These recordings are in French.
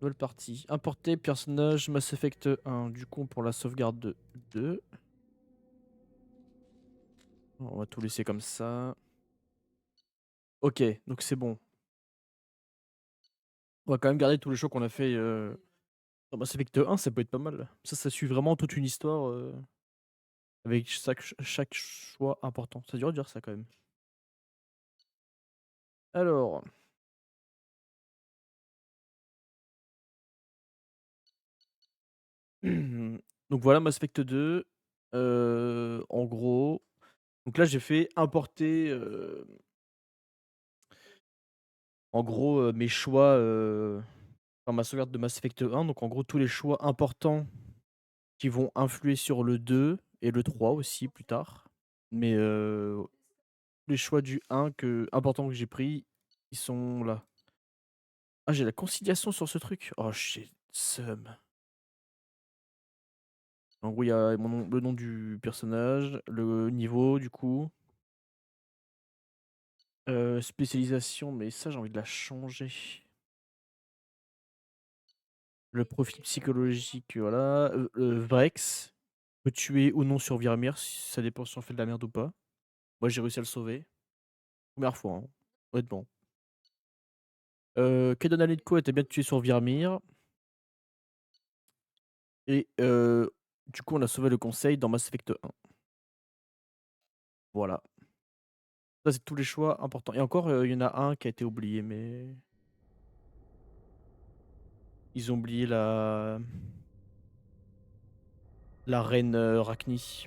nouvelle partie. Importer personnage Mass Effect 1. Du coup, pour la sauvegarde de 2. On va tout laisser comme ça. Ok, donc c'est bon. On va quand même garder tous les choix qu'on a fait dans Mass Effect 1, ça peut être pas mal. Ça suit vraiment toute une histoire avec chaque choix important. C'est dur de dire ça quand même. Alors, donc voilà Mass Effect 2. En gros, donc là j'ai fait importer en gros mes choix dans ma sauvegarde de Mass Effect 1. Donc en gros tous les choix importants qui vont influer sur le 2 et le 3 aussi plus tard. Mais les choix du 1 importants que j'ai pris, ils sont là. Ah, j'ai la conciliation sur ce truc. Oh, j'ai le seum. En gros, il y a le nom du personnage, le niveau du coup. Spécialisation, mais ça j'ai envie de la changer. Le profil psychologique, voilà. Vrex peut tuer ou non sur Virmir, ça dépend si on fait de la merde ou pas. Moi j'ai réussi à le sauver. Première fois, hein, honnêtement. Kedon Alenko était bien tué sur Virmir. Et du coup, on a sauvé le conseil dans Mass Effect 1. Voilà. Ça, c'est tous les choix importants. Et encore, il y en a un qui a été oublié, mais ils ont oublié la reine Rachni.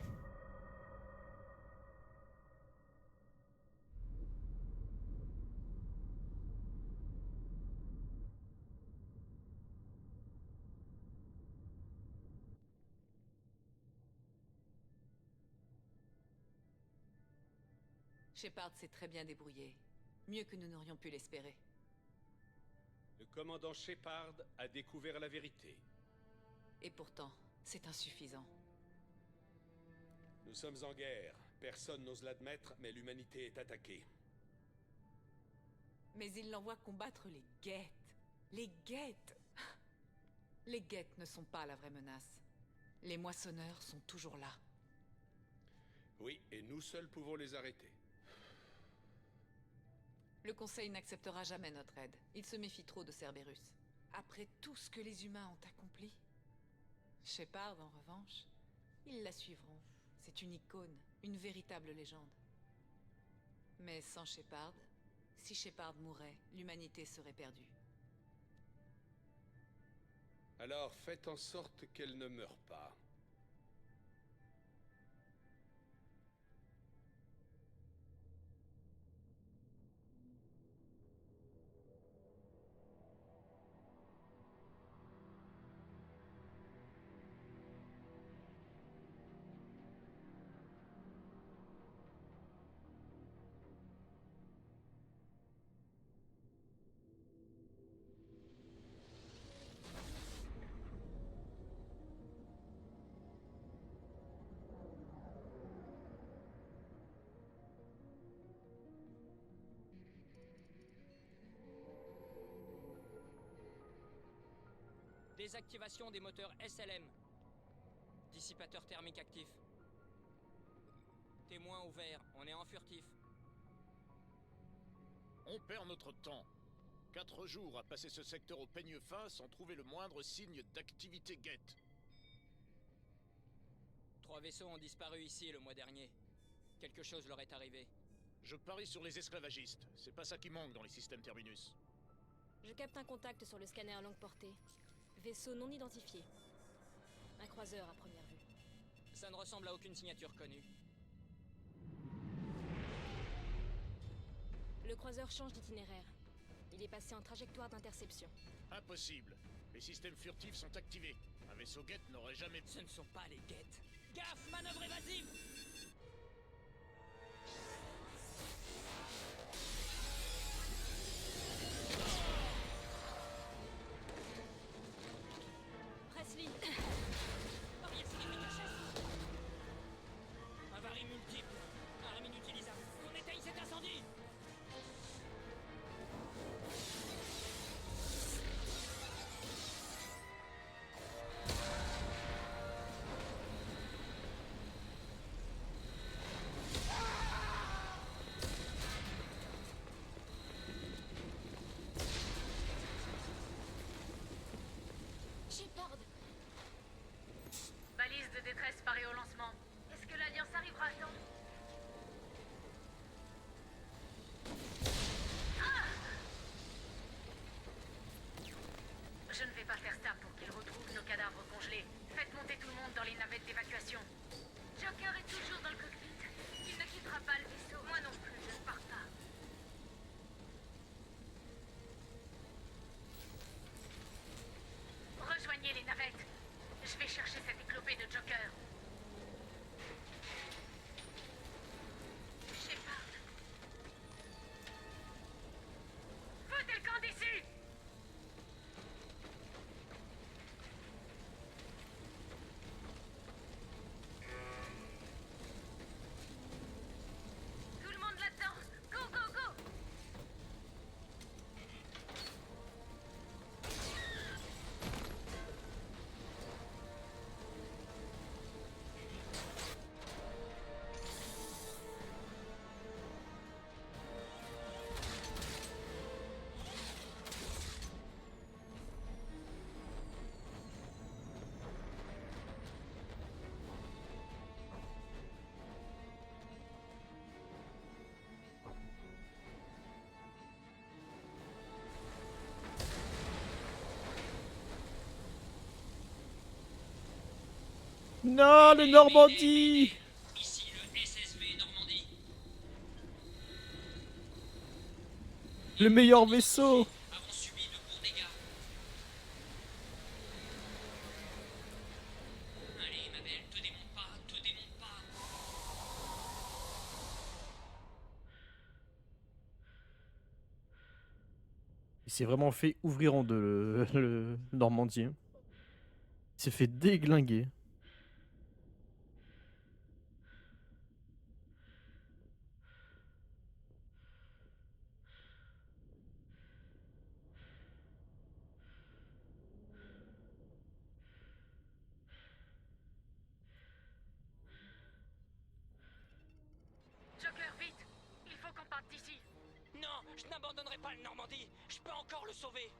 Shepard s'est très bien débrouillé. Mieux que nous n'aurions pu l'espérer. Le commandant Shepard a découvert la vérité. Et pourtant, c'est insuffisant. Nous sommes en guerre. Personne n'ose l'admettre, mais l'humanité est attaquée. Mais il l'envoie combattre les Geth. Les Geth. Les Geth ne sont pas la vraie menace. Les moissonneurs sont toujours là. Oui, et nous seuls pouvons les arrêter. Le Conseil n'acceptera jamais notre aide. Il se méfie trop de Cerberus. Après tout ce que les humains ont accompli. Shepard, en revanche, ils la suivront. C'est une icône, une véritable légende. Mais sans Shepard, si Shepard mourait, l'humanité serait perdue. Alors faites en sorte qu'elle ne meure pas. Désactivation des moteurs SLM. Dissipateur thermique actif. Témoin ouvert, on est en furtif. On perd notre temps. 4 jours à passer ce secteur au peigne fin sans trouver le moindre signe d'activité guette. 3 vaisseaux ont disparu ici le mois dernier. Quelque chose leur est arrivé. Je parie sur les esclavagistes. C'est pas ça qui manque dans les systèmes Terminus. Je capte un contact sur le scanner longue portée. Vaisseau non identifié. Un croiseur à première vue. Ça ne ressemble à aucune signature connue. Le croiseur change d'itinéraire. Il est passé en trajectoire d'interception. Impossible. Les systèmes furtifs sont activés. Un vaisseau guette n'aurait jamais... Ce ne sont pas les guettes. Gaffe, manœuvre évasive! Presley. Barrière cachée. Avarie multiple. Arme inutilisable. On éteigne cet incendie! Shepard! Balise de détresse parée au lancement. Est-ce que l'Alliance arrivera à temps? Je ne vais pas faire ça pour qu'ils retrouvent nos cadavres congelés. Faites monter tout le monde dans les navettes d'évacuation. Joker est toujours dans le cockpit. Il ne quittera pas le vaisseau. Moi non plus, je ne pars pas. Rejoignez les navettes. Je vais chercher cet éclopé de Joker. Shepard. Foutez le camp d'ici! Tout le monde là-dedans! Go, go, go! Non, le Normandie! Ici le SSV Normandie. Le meilleur vaisseau! Avons subi de courts dégâts. Allez, ma belle, te démonte pas, te démonte pas. Il s'est vraiment fait ouvrir en deux, le Normandie. Hein. Il s'est fait déglinguer. Joker, vite! Il faut qu'on parte d'ici. Non, je n'abandonnerai pas le Normandie. Je peux encore le sauver.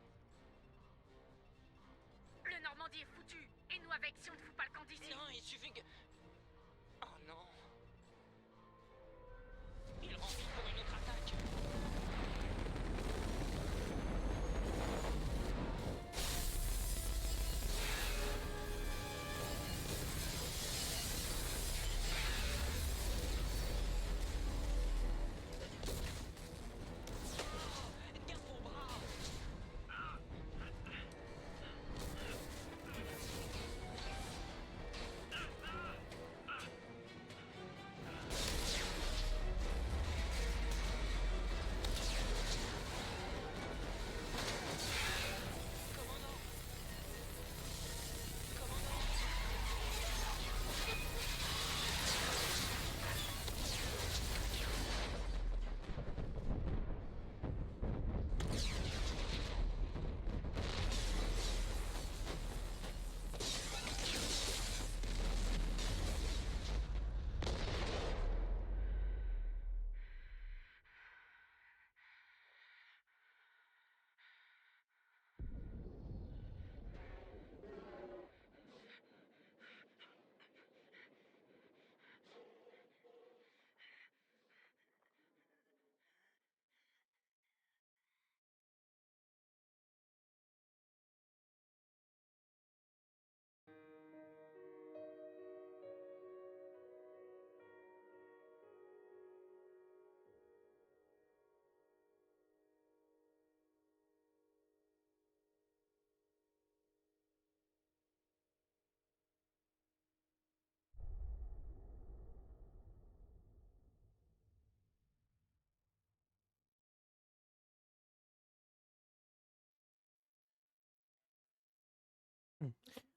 Le Normandie est foutu. Et nous avec si on ne fout pas le camp d'ici. Non, il suffit que... Oh non. Il remplit pour une autre attaque. Gaffe au bras.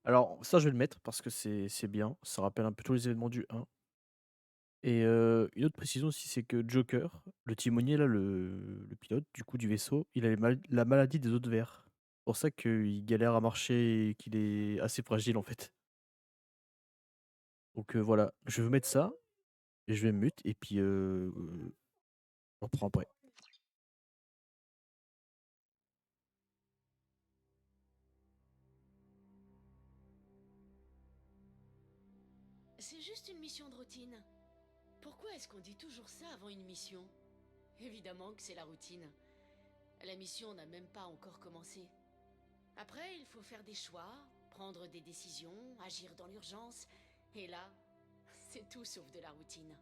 Alors, ça, je vais le mettre parce que c'est bien. Ça rappelle un peu tous les événements du 1. Et une autre précision aussi, c'est que Joker, le timonier, là, le pilote du coup du vaisseau, il a la maladie des autres vers. C'est pour ça qu'il galère à marcher et qu'il est assez fragile en fait. Donc voilà, je vais mettre ça et je vais me mute et puis on reprend après. C'est juste une mission de routine. Pourquoi est-ce qu'on dit toujours ça avant une mission? Évidemment que c'est la routine. La mission n'a même pas encore commencé. Après, il faut faire des choix, prendre des décisions, agir dans l'urgence. Et là, c'est tout sauf de la routine.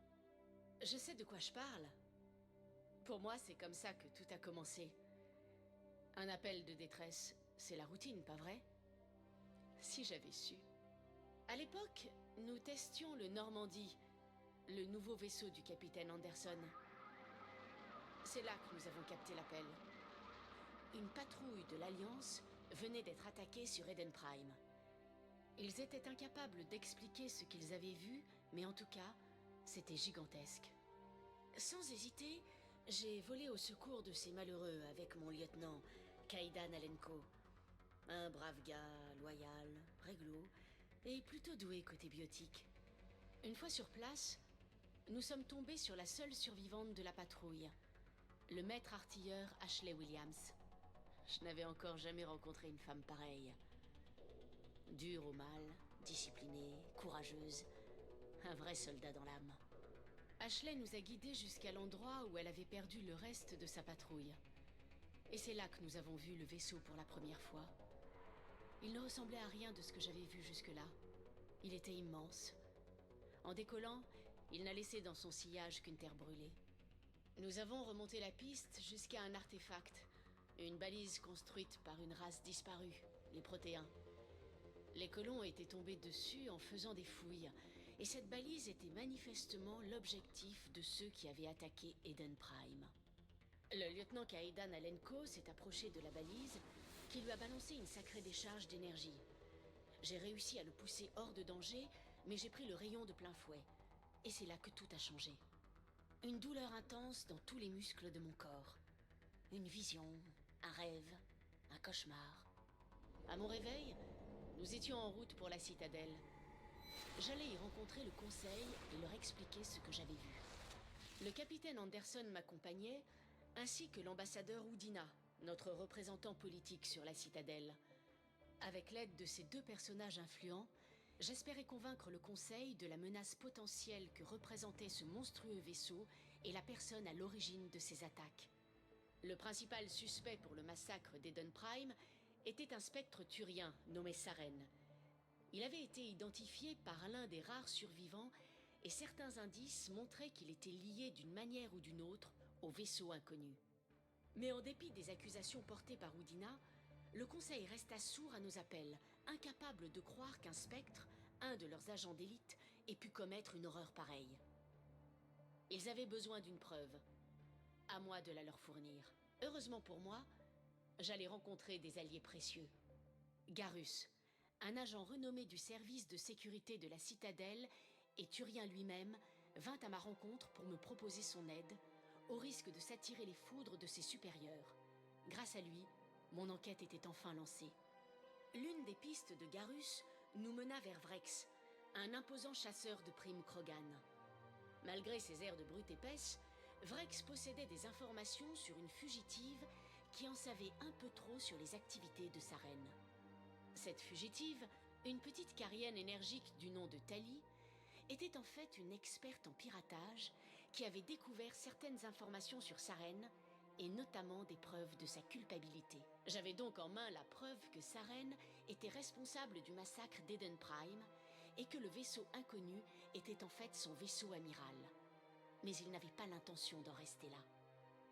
Je sais de quoi je parle. Pour moi, c'est comme ça que tout a commencé. Un appel de détresse, c'est la routine, pas vrai? Si j'avais su. À l'époque, nous testions le Normandie, le nouveau vaisseau du capitaine Anderson. C'est là que nous avons capté l'appel. Une patrouille de l'Alliance venait d'être attaquée sur Eden Prime. Ils étaient incapables d'expliquer ce qu'ils avaient vu, mais en tout cas, c'était gigantesque. Sans hésiter, j'ai volé au secours de ces malheureux avec mon lieutenant, Kaidan Alenko. Un brave gars, loyal, réglo, et plutôt doué côté biotique. Une fois sur place, nous sommes tombés sur la seule survivante de la patrouille, le maître artilleur Ashley Williams. Je n'avais encore jamais rencontré une femme pareille. Dure au mal, disciplinée, courageuse, un vrai soldat dans l'âme. Ashley nous a guidés jusqu'à l'endroit où elle avait perdu le reste de sa patrouille. Et c'est là que nous avons vu le vaisseau pour la première fois. Il ne ressemblait à rien de ce que j'avais vu jusque-là. Il était immense. En décollant, il n'a laissé dans son sillage qu'une terre brûlée. Nous avons remonté la piste jusqu'à un artefact, une balise construite par une race disparue, les Protéens. Les colons étaient tombés dessus en faisant des fouilles, et cette balise était manifestement l'objectif de ceux qui avaient attaqué Eden Prime. Le lieutenant Kaidan Alenko s'est approché de la balise, qui lui a balancé une sacrée décharge d'énergie. J'ai réussi à le pousser hors de danger, mais j'ai pris le rayon de plein fouet. Et c'est là que tout a changé. Une douleur intense dans tous les muscles de mon corps. Une vision, un rêve, un cauchemar. À mon réveil, nous étions en route pour la citadelle. J'allais y rencontrer le conseil et leur expliquer ce que j'avais vu. Le capitaine Anderson m'accompagnait, ainsi que l'ambassadeur Udina, notre représentant politique sur la citadelle. Avec l'aide de ces deux personnages influents, j'espérais convaincre le conseil de la menace potentielle que représentait ce monstrueux vaisseau et la personne à l'origine de ces attaques. Le principal suspect pour le massacre d'Eden Prime était un spectre turien nommé Saren. Il avait été identifié par l'un des rares survivants et certains indices montraient qu'il était lié d'une manière ou d'une autre au vaisseau inconnu. Mais en dépit des accusations portées par Udina, le conseil resta sourd à nos appels, incapable de croire qu'un spectre, un de leurs agents d'élite, ait pu commettre une horreur pareille. Ils avaient besoin d'une preuve. À moi de la leur fournir. Heureusement pour moi, j'allais rencontrer des alliés précieux. Garus, un agent renommé du service de sécurité de la citadelle, et Turien lui-même, vint à ma rencontre pour me proposer son aide, au risque de s'attirer les foudres de ses supérieurs. Grâce à lui, mon enquête était enfin lancée. L'une des pistes de Garus nous mena vers Vrex, un imposant chasseur de primes Krogan. Malgré ses airs de brute épaisse, Vrex possédait des informations sur une fugitive qui en savait un peu trop sur les activités de sa reine. Cette fugitive, une petite carienne énergique du nom de Tali, était en fait une experte en piratage qui avait découvert certaines informations sur sa reine et notamment des preuves de sa culpabilité. J'avais donc en main la preuve que Saren était responsable du massacre d'Eden Prime et que le vaisseau inconnu était en fait son vaisseau amiral. Mais il n'avait pas l'intention d'en rester là.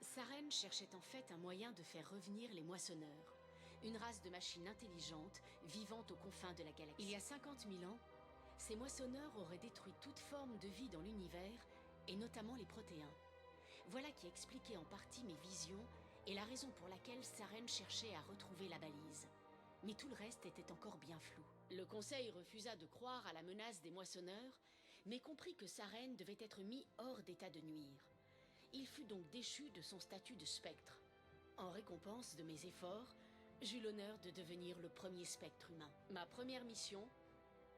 Saren cherchait en fait un moyen de faire revenir les moissonneurs, une race de machines intelligentes vivant aux confins de la galaxie. Il y a 50 000 ans, ces moissonneurs auraient détruit toute forme de vie dans l'univers, et notamment les Protéens. Voilà qui expliquait en partie mes visions et la raison pour laquelle Saren cherchait à retrouver la balise. Mais tout le reste était encore bien flou. Le conseil refusa de croire à la menace des moissonneurs, mais comprit que Saren devait être mis hors d'état de nuire. Il fut donc déchu de son statut de spectre. En récompense de mes efforts, j'eus l'honneur de devenir le premier spectre humain. Ma première mission,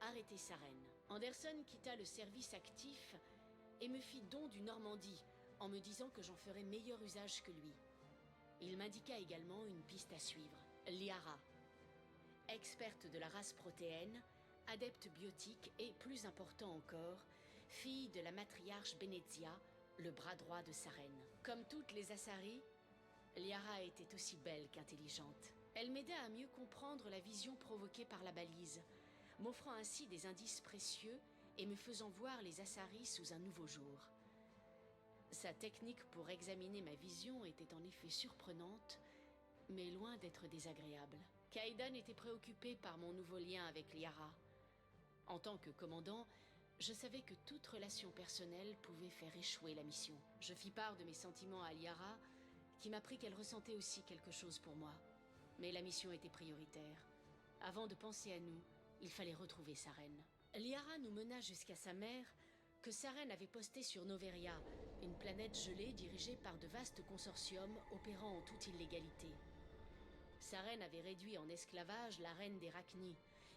arrêter Saren. Anderson quitta le service actif et me fit don du Normandie, en me disant que j'en ferais meilleur usage que lui. Il m'indiqua également une piste à suivre, Liara. Experte de la race protéenne, adepte biotique et, plus important encore, fille de la matriarche Benezia, le bras droit de Saren. Comme toutes les Asari, Liara était aussi belle qu'intelligente. Elle m'aida à mieux comprendre la vision provoquée par la balise, m'offrant ainsi des indices précieux et me faisant voir les Asari sous un nouveau jour. Sa technique pour examiner ma vision était en effet surprenante, mais loin d'être désagréable. Kaidan était préoccupé par mon nouveau lien avec Liara. En tant que commandant, je savais que toute relation personnelle pouvait faire échouer la mission. Je fis part de mes sentiments à Liara, qui m'apprit qu'elle ressentait aussi quelque chose pour moi. Mais la mission était prioritaire. Avant de penser à nous, il fallait retrouver Saren. Liara nous mena jusqu'à sa mère, que Saren avait postée sur Noveria, une planète gelée dirigée par de vastes consortiums opérant en toute illégalité. Saren avait réduit en esclavage la reine des Rachni,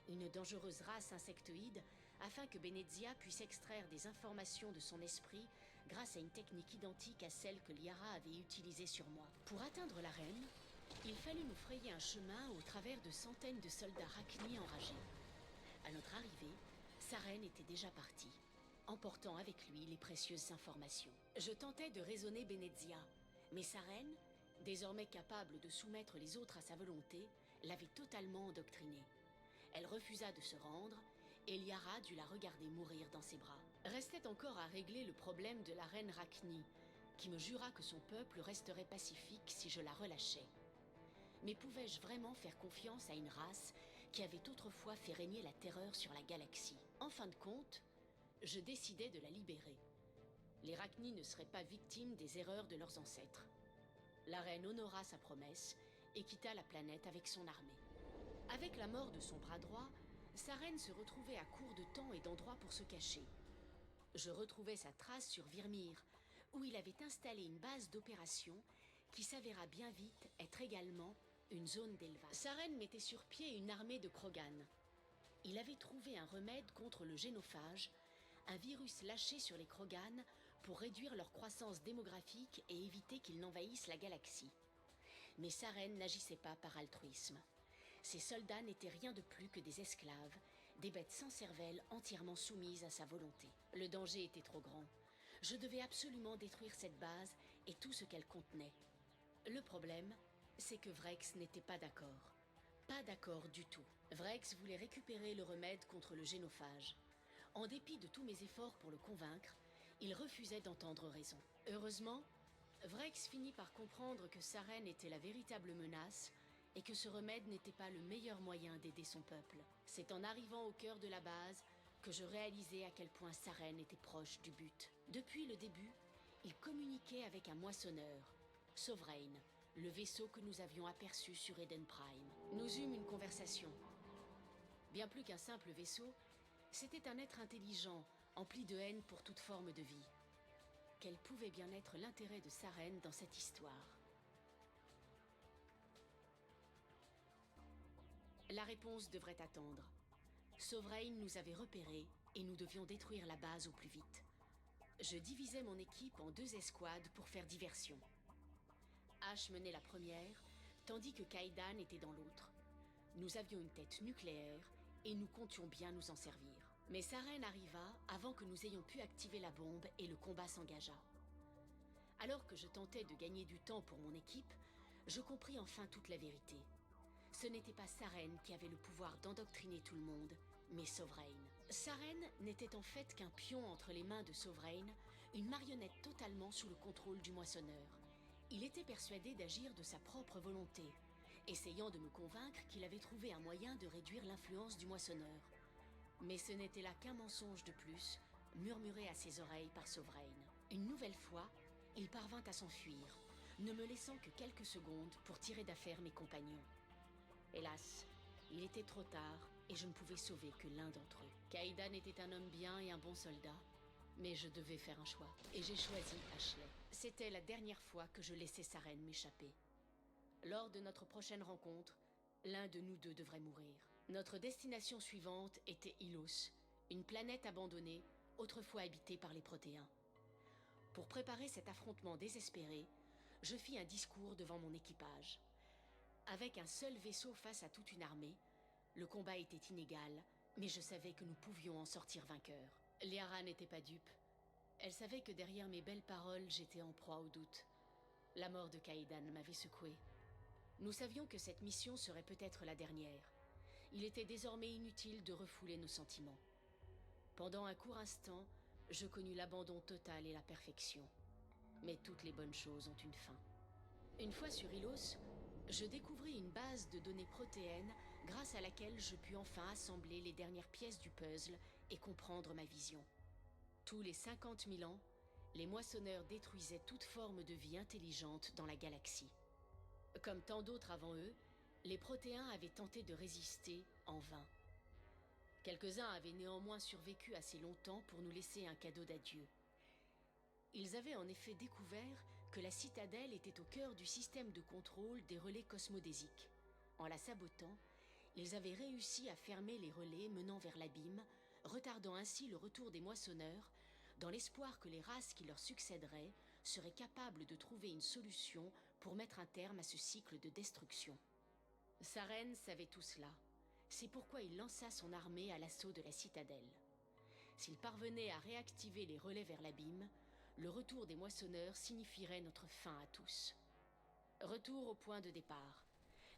une dangereuse race insectoïde, afin que Benezia puisse extraire des informations de son esprit grâce à une technique identique à celle que Liara avait utilisée sur moi. Pour atteindre la reine, il fallut nous frayer un chemin au travers de centaines de soldats Rachni enragés. À notre arrivée, Saren était déjà parti, emportant avec lui les précieuses informations. Je tentais de raisonner Benezia, mais Saren, désormais capable de soumettre les autres à sa volonté, l'avait totalement endoctrinée. Elle refusa de se rendre, et Liara dut la regarder mourir dans ses bras. Restait encore à régler le problème de la reine Rachni, qui me jura que son peuple resterait pacifique si je la relâchais. Mais pouvais-je vraiment faire confiance à une race qui avait autrefois fait régner la terreur sur la galaxie? En fin de compte, je décidai de la libérer. Les Rachni ne seraient pas victimes des erreurs de leurs ancêtres. La reine honora sa promesse et quitta la planète avec son armée. Avec la mort de son bras droit, Saren se retrouvait à court de temps et d'endroits pour se cacher. Je retrouvai sa trace sur Virmir, où il avait installé une base d'opération qui s'avéra bien vite être également une zone d'élevage. Saren mettait sur pied une armée de Krogan. Il avait trouvé un remède contre le génophage, un virus lâché sur les Krogan pour réduire leur croissance démographique et éviter qu'ils n'envahissent la galaxie. Mais Saren n'agissait pas par altruisme. Ses soldats n'étaient rien de plus que des esclaves, des bêtes sans cervelle entièrement soumises à sa volonté. Le danger était trop grand. Je devais absolument détruire cette base et tout ce qu'elle contenait. Le problème, c'est que Vrex n'était pas d'accord. Pas d'accord du tout. Vrex voulait récupérer le remède contre le génophage. En dépit de tous mes efforts pour le convaincre, il refusait d'entendre raison. Heureusement, Vrex finit par comprendre que Saren était la véritable menace et que ce remède n'était pas le meilleur moyen d'aider son peuple. C'est en arrivant au cœur de la base que je réalisai à quel point Saren était proche du but. Depuis le début, il communiquait avec un moissonneur, Sovereign, le vaisseau que nous avions aperçu sur Eden Prime. Nous eûmes une conversation. Bien plus qu'un simple vaisseau, c'était un être intelligent, empli de haine pour toute forme de vie. Quel pouvait bien être l'intérêt de Saren dans cette histoire? La réponse devrait attendre. Sovereign nous avait repérés et nous devions détruire la base au plus vite. Je divisais mon équipe en 2 escouades pour faire diversion. Ash menait la première, tandis que Kaidan était dans l'autre. Nous avions une tête nucléaire et nous comptions bien nous en servir. Mais Saren arriva avant que nous ayons pu activer la bombe et le combat s'engagea. Alors que je tentais de gagner du temps pour mon équipe, je compris enfin toute la vérité. Ce n'était pas Saren qui avait le pouvoir d'endoctriner tout le monde, mais Sovereign. Saren n'était en fait qu'un pion entre les mains de Sovereign, une marionnette totalement sous le contrôle du moissonneur. Il était persuadé d'agir de sa propre volonté, essayant de me convaincre qu'il avait trouvé un moyen de réduire l'influence du moissonneur. Mais ce n'était là qu'un mensonge de plus, murmuré à ses oreilles par Sovereign. Une nouvelle fois, il parvint à s'enfuir, ne me laissant que quelques secondes pour tirer d'affaire mes compagnons. Hélas, il était trop tard et je ne pouvais sauver que l'un d'entre eux. Kaidan était un homme bien et un bon soldat, mais je devais faire un choix, et j'ai choisi Ashley. C'était la dernière fois que je laissais Saren m'échapper. Lors de notre prochaine rencontre, l'un de nous deux devrait mourir. Notre destination suivante était Ilos, une planète abandonnée, autrefois habitée par les Protéens. Pour préparer cet affrontement désespéré, je fis un discours devant mon équipage. Avec un seul vaisseau face à toute une armée, le combat était inégal, Mais je savais que nous pouvions en sortir vainqueurs. Liara n'était pas dupe. Elle savait que derrière mes belles paroles, j'étais en proie au doute. La mort de Kaidan m'avait secoué. Nous savions que cette mission serait peut-être la dernière. Il était désormais inutile de refouler nos sentiments. Pendant un court instant, je connus l'abandon total et la perfection. Mais toutes les bonnes choses ont une fin. Une fois sur Ilos, je découvris une base de données protéennes grâce à laquelle je pus enfin assembler les dernières pièces du puzzle et comprendre ma vision. Tous les 50 000 ans, les moissonneurs détruisaient toute forme de vie intelligente dans la galaxie. Comme tant d'autres avant eux, les Protéens avaient tenté de résister en vain. Quelques-uns avaient néanmoins survécu assez longtemps pour nous laisser un cadeau d'adieu. Ils avaient en effet découvert que la citadelle était au cœur du système de contrôle des relais cosmodésiques. En la sabotant, ils avaient réussi à fermer les relais menant vers l'abîme, retardant ainsi le retour des moissonneurs, dans l'espoir que les races qui leur succéderaient seraient capables de trouver une solution pour mettre un terme à ce cycle de destruction. Saren savait tout cela. C'est pourquoi il lança son armée à l'assaut de la citadelle. S'il parvenait à réactiver les relais vers l'abîme, le retour des moissonneurs signifierait notre fin à tous. Retour au point de départ.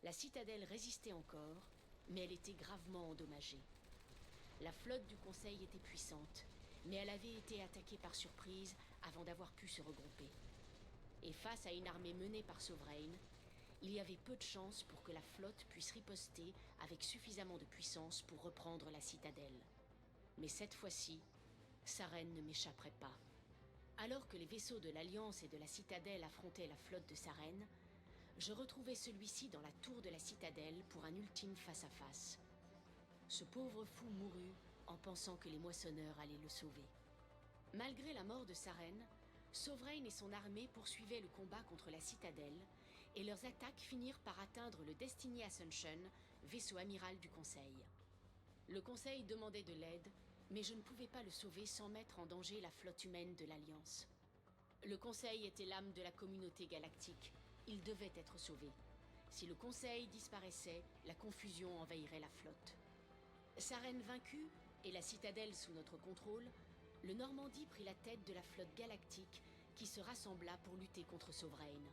La citadelle résistait encore, mais elle était gravement endommagée. La flotte du Conseil était puissante, mais elle avait été attaquée par surprise avant d'avoir pu se regrouper. Et face à une armée menée par Sovereign, il y avait peu de chances pour que la flotte puisse riposter avec suffisamment de puissance pour reprendre la citadelle. Mais cette fois-ci, Saren ne m'échapperait pas. Alors que les vaisseaux de l'Alliance et de la citadelle affrontaient la flotte de Saren, je retrouvais celui-ci dans la tour de la citadelle pour un ultime face-à-face. Ce pauvre fou mourut en pensant que les moissonneurs allaient le sauver. Malgré la mort de Saren, Sovereign et son armée poursuivaient le combat contre la citadelle, et leurs attaques finirent par atteindre le Destiny Ascension, vaisseau amiral du Conseil. Le Conseil demandait de l'aide, mais je ne pouvais pas le sauver sans mettre en danger la flotte humaine de l'Alliance. Le Conseil était l'âme de la communauté galactique. Il devait être sauvé. Si le Conseil disparaissait, la confusion envahirait la flotte. Saren vaincu et la citadelle sous notre contrôle, le Normandie prit la tête de la flotte galactique qui se rassembla pour lutter contre Sovereign.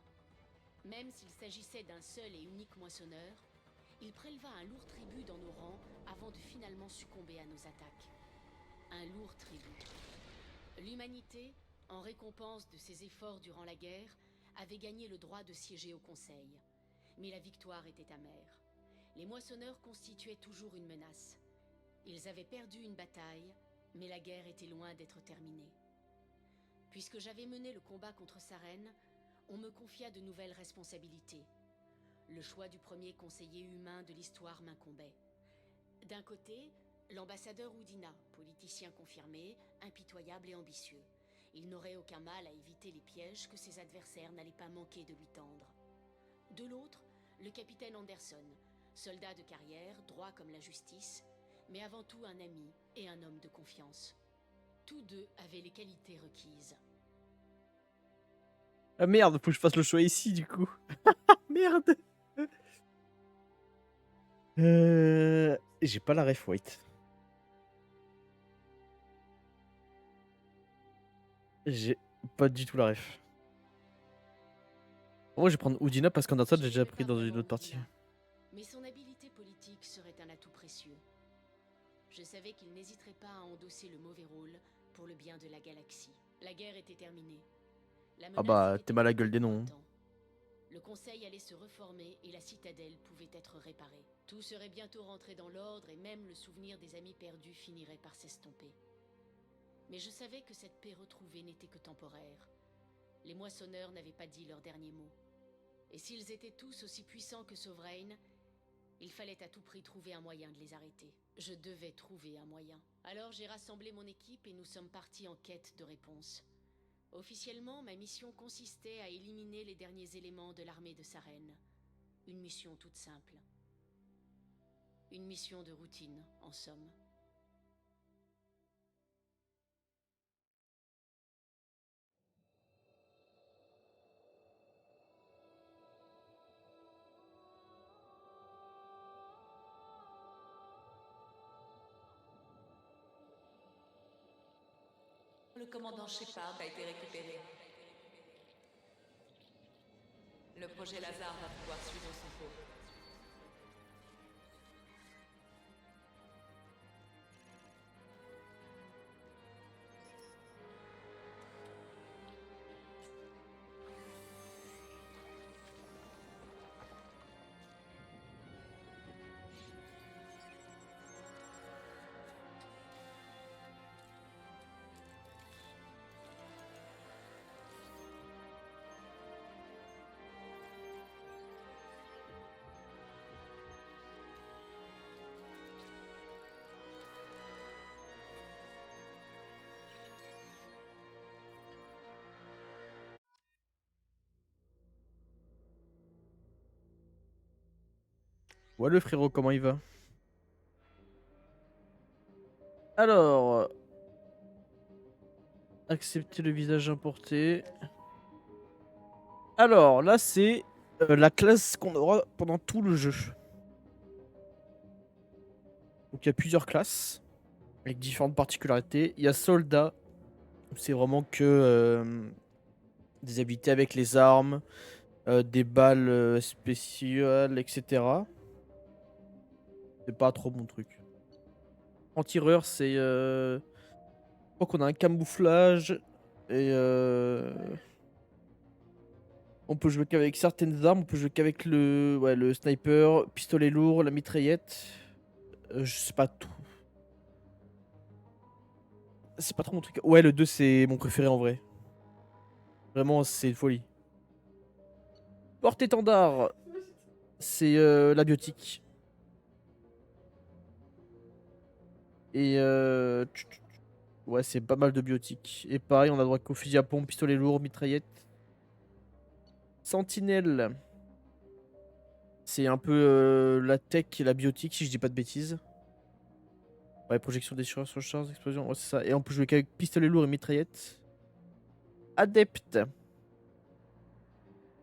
Même s'il s'agissait d'un seul et unique moissonneur, il préleva un lourd tribut dans nos rangs avant de finalement succomber à nos attaques. Un lourd tribut. L'humanité, en récompense de ses efforts durant la guerre, avait gagné le droit de siéger au Conseil. Mais la victoire était amère. Les moissonneurs constituaient toujours une menace. Ils avaient perdu une bataille, mais la guerre était loin d'être terminée. Puisque j'avais mené le combat contre Saren, on me confia de nouvelles responsabilités. Le choix du premier conseiller humain de l'histoire m'incombait. D'un côté, l'ambassadeur Udina, politicien confirmé, impitoyable et ambitieux. Il n'aurait aucun mal à éviter les pièges que ses adversaires n'allaient pas manquer de lui tendre. De l'autre, le capitaine Anderson, soldat de carrière, droit comme la justice, mais avant tout un ami et un homme de confiance. Tous deux avaient les qualités requises. Ah merde, faut que je fasse le choix ici du coup. Merde. J'ai pas la ref, wait. J'ai pas du tout la ref. En vrai, je vais prendre Udina parce qu'Anderson, j'ai déjà pris dans une autre partie. Mais son habileté politique serait un atout précieux. Je savais qu'il n'hésiterait pas à endosser le mauvais rôle pour le bien de la galaxie. La guerre était terminée. La Ah bah, menace t'es était mal à la limitée gueule des pour noms. un temps. Le Conseil allait se reformer et la citadelle pouvait être réparée. Tout serait bientôt rentré dans l'ordre et même le souvenir des amis perdus finirait par s'estomper. Mais je savais que cette paix retrouvée n'était que temporaire. Les moissonneurs n'avaient pas dit leur dernier mot. Et s'ils étaient tous aussi puissants que Sovereign, il fallait à tout prix trouver un moyen de les arrêter. Je devais trouver un moyen. Alors j'ai rassemblé mon équipe et nous sommes partis en quête de réponses. Officiellement, ma mission consistait à éliminer les derniers éléments de l'armée de Saren. Une mission toute simple. Une mission de routine, en somme. Le commandant Shepard a été récupéré. Le projet Lazare va pouvoir suivre son cours. Ouais, le frérot, comment il va? Alors, accepter le visage importé. Alors, là, c'est la classe qu'on aura pendant tout le jeu. Donc, il y a plusieurs classes avec différentes particularités. Il y a soldat. C'est vraiment que des habilités avec les armes, des balles spéciales, etc. C'est pas trop mon truc. En tireur, c'est. Je crois qu'on a un camouflage. Et. On peut jouer qu'avec certaines armes. On peut jouer qu'avec le sniper, pistolet lourd, la mitraillette. Je sais pas tout. C'est pas trop mon truc. Ouais, le 2, c'est mon préféré en vrai. Vraiment, c'est une folie. Porte-étendard. C'est la biotique. Et ouais, c'est pas mal de biotique. Et pareil, on a droit qu'au fusil à pompe, pistolet lourd, mitraillette. Sentinelle. C'est un peu la tech et la biotique, si je dis pas de bêtises. Ouais, projection déchirure sur charge, explosion, ouais, c'est ça. Et on peut jouer qu'avec pistolet lourd et mitraillette. Adepte.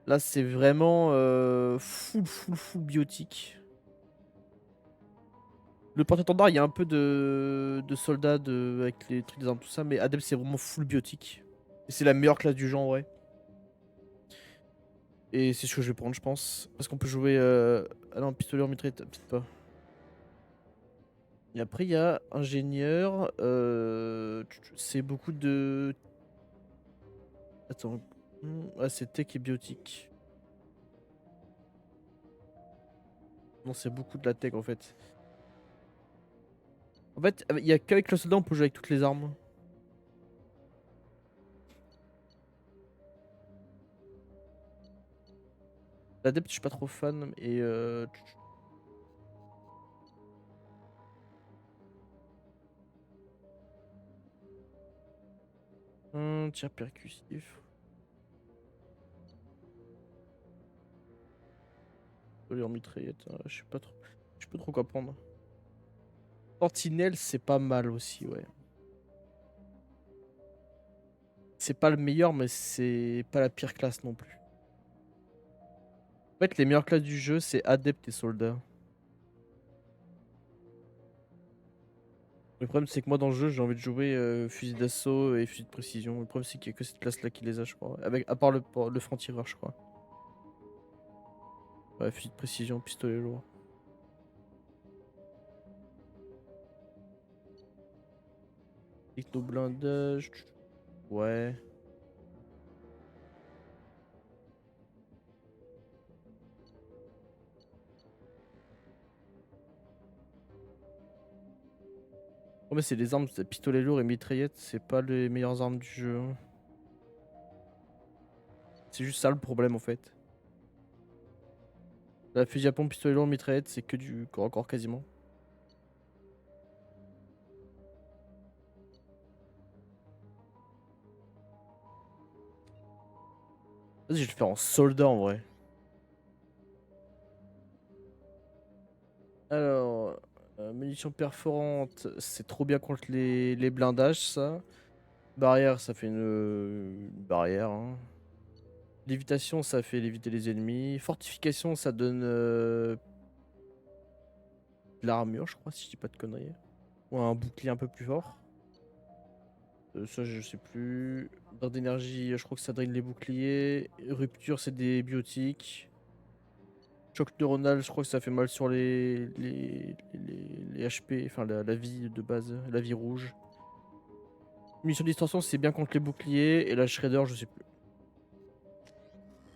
Là, c'est vraiment full biotique. Le porte-étendard, il y a un peu de soldats avec les trucs des armes, tout ça, mais Adepte, c'est vraiment full biotique. Et c'est la meilleure classe du jeu en vrai. Et c'est ce que je vais prendre, je pense. Parce qu'on peut jouer. Ah non, pistolet en mitraillette, peut-être pas. Et après, il y a ingénieur. C'est beaucoup de. Attends. Ah, c'est tech et biotique. Non, c'est beaucoup de la tech en fait. En fait, il y a qu'avec le soldat on peut jouer avec toutes les armes. L'adepte, je suis pas trop fan. Et tir percussif. En mitraillette, je sais pas trop. Je sais pas trop quoi prendre. Sentinelle, c'est pas mal aussi, ouais. C'est pas le meilleur, mais c'est pas la pire classe non plus. En fait, les meilleures classes du jeu, c'est adepte et soldat. Le problème, c'est que moi, dans le jeu, j'ai envie de jouer fusil d'assaut et fusil de précision. Le problème, c'est qu'il y a que cette classe-là qui les a, je crois. Avec, à part le franc-tireur, je crois. Ouais, fusil de précision, pistolet lourd. Techno-blindage. Ouais. Oh, mais c'est les armes, c'est pistolet lourd et mitraillette, c'est pas les meilleures armes du jeu, hein. C'est juste ça le problème en fait. La fusil à pompe, pistolet lourd, mitraillette, c'est que du corps à corps quasiment. Vas-y, je vais le faire en soldat en vrai. Alors, munitions perforantes, c'est trop bien contre les blindages, ça. Barrière, ça fait une barrière, hein. Lévitation, ça fait léviter les ennemis. Fortification, ça donne de l'armure, je crois, si je dis pas de conneries. Ou un bouclier un peu plus fort. Ça, je sais plus. Barre d'énergie, je crois que ça draine les boucliers. Rupture, c'est des biotiques. Choc neuronal, je crois que ça fait mal sur les HP, enfin la vie de base, la vie rouge. Munition de distorsion, c'est bien contre les boucliers. Et la shredder, je sais plus.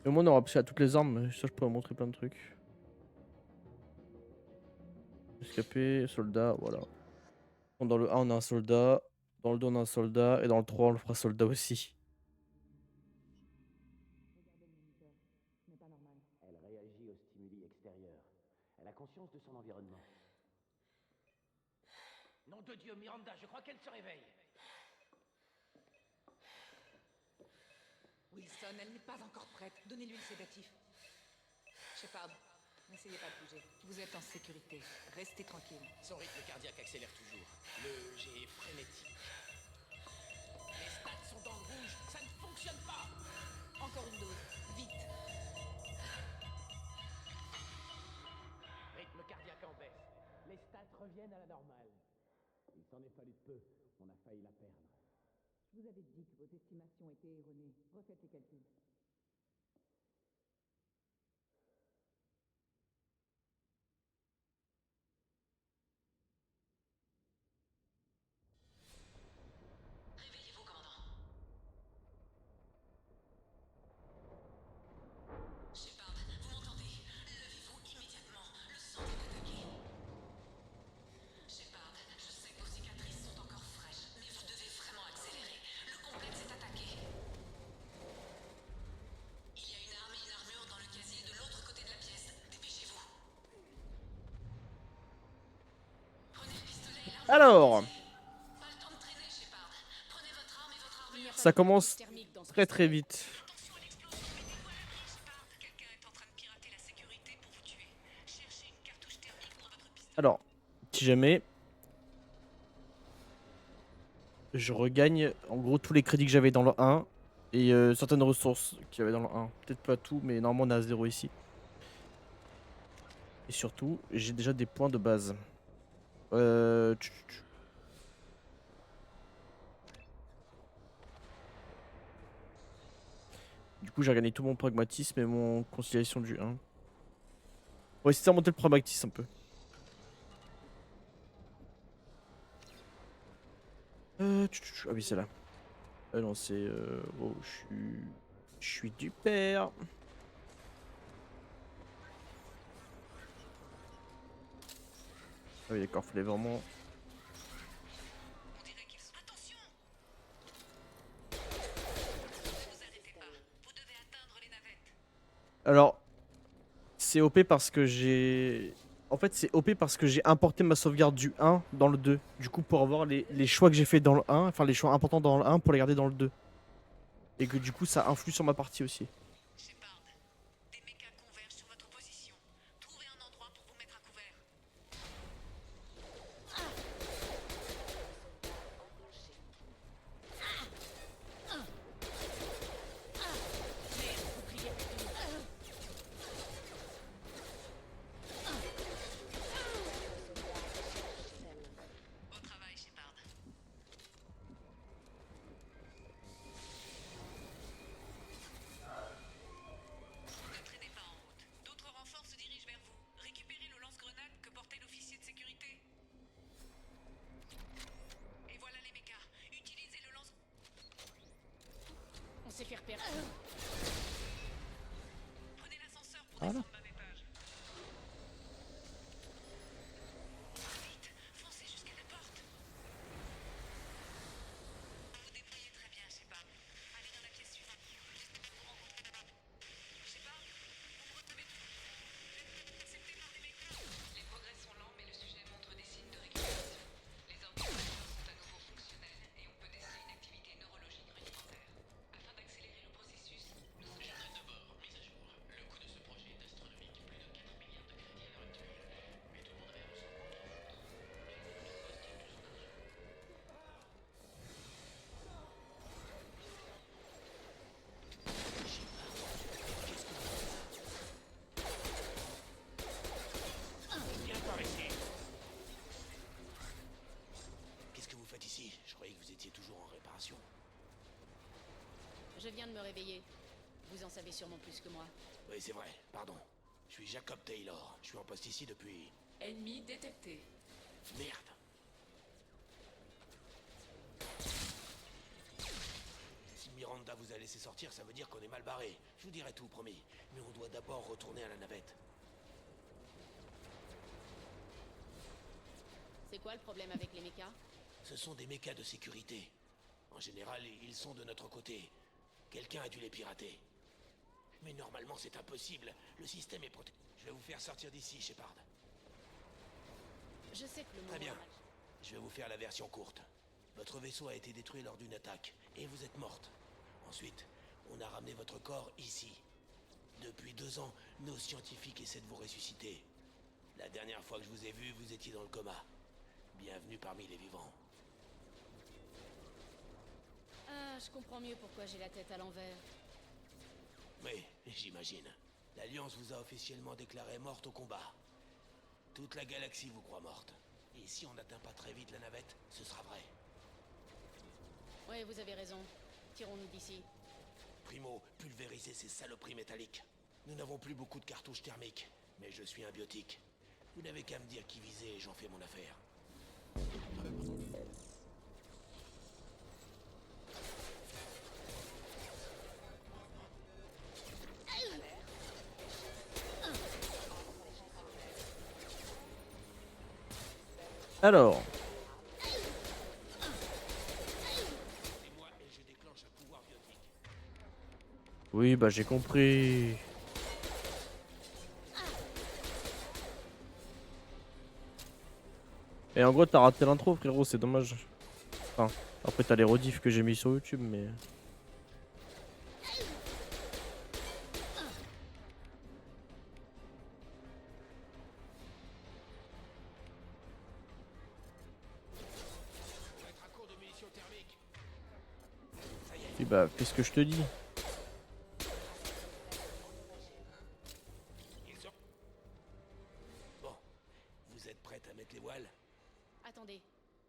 Et au moins, on aura accès à toutes les armes. Ça, je pourrais montrer plein de trucs. Escapé, soldat, voilà. Dans le 1, on a un soldat. Dans le 2, on a un soldat. Et dans le 3, on le fera soldat aussi. Elle réagit aux stimuli extérieurs. Elle a conscience de son environnement. Nom de Dieu, Miranda, je crois qu'elle se réveille. Wilson, elle n'est pas encore prête. Donnez-lui le sédatif. Shepard, n'essayez pas de bouger. Vous êtes en sécurité. Restez tranquille. Son rythme cardiaque accélère toujours. Le G est frénétique. Les stats sont dans le rouge, ça ne fonctionne pas. Encore une dose. Vite. Rythme cardiaque en baisse. Les stats reviennent à la normale. Il s'en est fallu peu. On a failli la perdre. Je vous avais dit que vos estimations étaient erronées. Refaites les calculs. Réveillez-vous, commandant. Shepard, vous m'entendez? Levez-vous immédiatement. Le centre est attaqué. Shepard, je sais que vos cicatrices sont encore fraîches, mais vous devez vraiment accélérer. Le complexe est attaqué. Il y a une arme et une armure dans le casier de l'autre côté de la pièce. Dépêchez-vous. Prenez le pistolet et l'arme. Alors, Pas le temps de traîner, Shepard. Prenez votre arme et votre Il n'y a armure. pas ça de commence cartouche thermique dans ce très pistolet. vite. Attention à l'explosion, mettez-vous à l'abri, Shepard. Quelqu'un est en train de pirater la sécurité pour vous tuer. Cherchez une cartouche thermique pour votre pistolet. Alors, si jamais je regagne en gros tous les crédits que j'avais dans le 1 et certaines ressources qu'il y avait dans le 1. Peut-être pas tout, mais normalement on est à 0 ici. Et surtout, j'ai déjà des points de base. Du coup, j'ai regagné tout mon pragmatisme et mon conciliation du 1. On va essayer de remonter le pragmatisme un peu. Ah oui, c'est là. Ah non, c'est... Oh, je suis du père. Ah oui, d'accord, fallait vraiment... On dirait qu'ils sont... Attention! Ne vous arrêtez pas. Vous devez atteindre les navettes. Alors, c'est OP parce que j'ai... En fait, c'est OP parce que j'ai importé ma sauvegarde du 1 dans le 2. Du coup, pour avoir les choix que j'ai fait dans le 1, enfin les choix importants dans le 1 pour les garder dans le 2. Et que du coup, ça influe sur ma partie aussi. Shepard, des mechas convergent sur votre position. Trouvez un endroit pour vous mettre à couvert. Au travail, Shepard. préparation. Je viens de me réveiller. Vous en savez sûrement plus que moi. Oui, c'est vrai, pardon. Je suis Jacob Taylor. Je suis en poste ici depuis... Ennemi détecté. Merde. Si Miranda vous a laissé sortir, ça veut dire qu'on est mal barré. Je vous dirai tout, promis. Mais on doit d'abord retourner à la navette. C'est quoi le problème avec les mechas? Ce sont des mechas de sécurité. En général, ils sont de notre côté. Quelqu'un a dû les pirater. Mais normalement, c'est impossible. Le système est protégé. Je vais vous faire sortir d'ici, Shepard. Je sais que le Très moment... bien. Je vais vous faire la version courte. Votre vaisseau a été détruit lors d'une attaque, et vous êtes morte. Ensuite, on a ramené votre corps ici. Depuis 2 ans, nos scientifiques essaient de vous ressusciter. La dernière fois que je vous ai vu, vous étiez dans le coma. Bienvenue parmi les vivants. Ah, je comprends mieux pourquoi j'ai la tête à l'envers. Oui, j'imagine. L'Alliance vous a officiellement déclarée morte au combat. Toute la galaxie vous croit morte. Et si on n'atteint pas très vite la navette, ce sera vrai. Ouais, vous avez raison. Tirons-nous d'ici. Primo, pulvérisez ces saloperies métalliques. Nous n'avons plus beaucoup de cartouches thermiques, mais je suis un biotique. Vous n'avez qu'à me dire qui viser et j'en fais mon affaire. Alors, C'est moi et je déclenche un pouvoir biotique. oui, bah j'ai compris. Et en gros, t'as raté l'intro, frérot, c'est dommage. Enfin, après, t'as les rediffs que j'ai mis sur YouTube, mais. On va être à court de munitions thermiques. Ça y est, Oui, bah, fais ce que je te dis. ils sont... Bon, vous êtes prête à mettre les voiles? Attendez,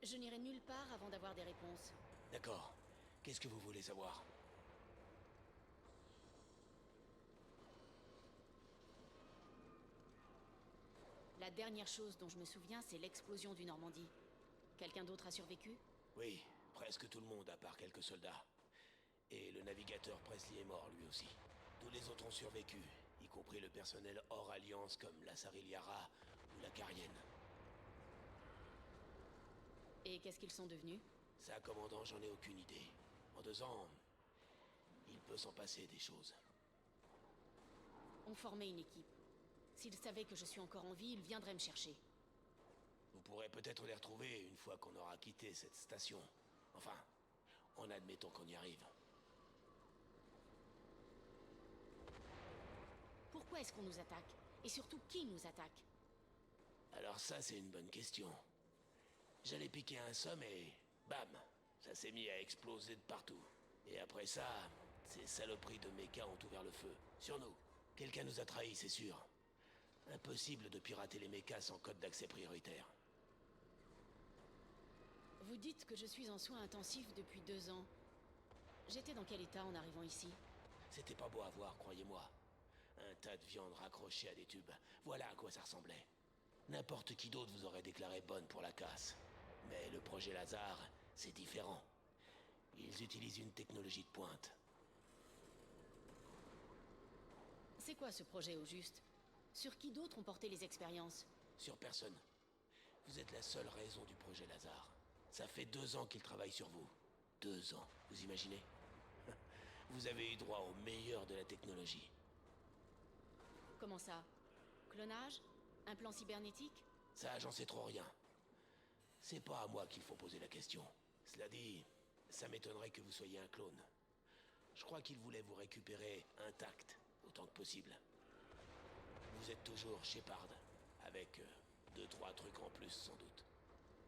je n'irai nulle part avant d'avoir des réponses. D'accord. Qu'est-ce que vous voulez savoir? La dernière chose dont je me souviens, c'est l'explosion du Normandie. Quelqu'un d'autre a survécu? Oui, presque tout le monde, à part quelques soldats. Et le navigateur Presley est mort, lui aussi. Tous les autres ont survécu, y compris le personnel hors alliance comme la Sariliara ou la Carienne. Et qu'est-ce qu'ils sont devenus? Ça, commandant, j'en ai aucune idée. En 2 ans, il peut s'en passer des choses. On formait une équipe. S'ils savaient que je suis encore en vie, ils viendraient me chercher. Vous pourrez peut-être les retrouver une fois qu'on aura quitté cette station. Enfin, en admettant qu'on y arrive. Pourquoi est-ce qu'on nous attaque? Et surtout, qui nous attaque? Alors ça, c'est une bonne question. J'allais piquer un somme et... bam! Ça s'est mis à exploser de partout. Et après ça, ces saloperies de mechas ont ouvert le feu. Sur nous. Quelqu'un nous a trahis, c'est sûr. Impossible de pirater les mechas sans code d'accès prioritaire. Vous dites que je suis en soins intensifs depuis 2 ans. J'étais dans quel état en arrivant ici? C'était pas beau à voir, croyez-moi. Un tas de viande raccrochée à des tubes. Voilà à quoi ça ressemblait. N'importe qui d'autre vous aurait déclaré bonne pour la casse. Mais le projet Lazare, c'est différent. Ils utilisent une technologie de pointe. C'est quoi ce projet au juste? Sur qui d'autres ont porté les expériences? Sur personne. Vous êtes la seule raison du projet Lazare. Ça fait 2 ans qu'ils travaillent sur vous. 2 ans, vous imaginez? Vous avez eu droit au meilleur de la technologie. Comment ça? Clonage? Implant cybernétique? Ça, j'en sais trop rien. C'est pas à moi qu'il faut poser la question. Cela dit, ça m'étonnerait que vous soyez un clone. Je crois qu'ils voulaient vous récupérer intact, autant que possible. Vous êtes toujours Shepard, avec 2-3 trucs en plus, sans doute.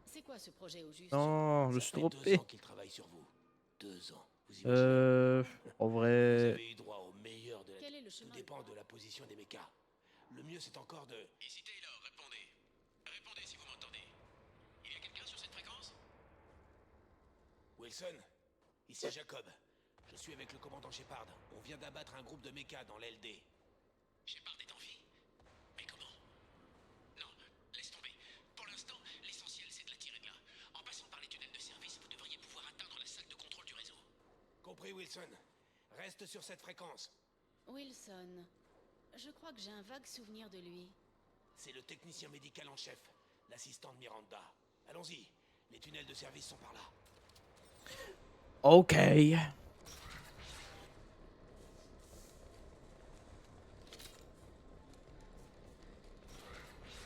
C'est quoi ce projet au juste? Non, je me Ça suis fait 2 trompé. ans qu'ils travaillent sur vous. 2 ans, vous imaginez? En Vous vrai. avez eu droit au meilleur de la... Quel est le Tout chemin? dépend de la position des mechas. Le mieux, c'est encore de... Ici Taylor, répondez. Répondez si vous m'entendez. Il y a quelqu'un sur cette fréquence? Wilson, Ici Jacob. Je suis avec le commandant Shepard. On vient d'abattre un groupe de mechas dans l'LD. Shepard est en vie. Mais comment? Non, laisse tomber. Pour l'instant, l'essentiel c'est de la tirer de là. En passant par les tunnels de service, vous devriez pouvoir atteindre la salle de contrôle du réseau. Compris, Wilson. Reste sur cette fréquence. Wilson. Je crois que j'ai un vague souvenir de lui. C'est le technicien médical en chef, l'assistant de Miranda. Allons-y, les tunnels de service sont par là. Ok.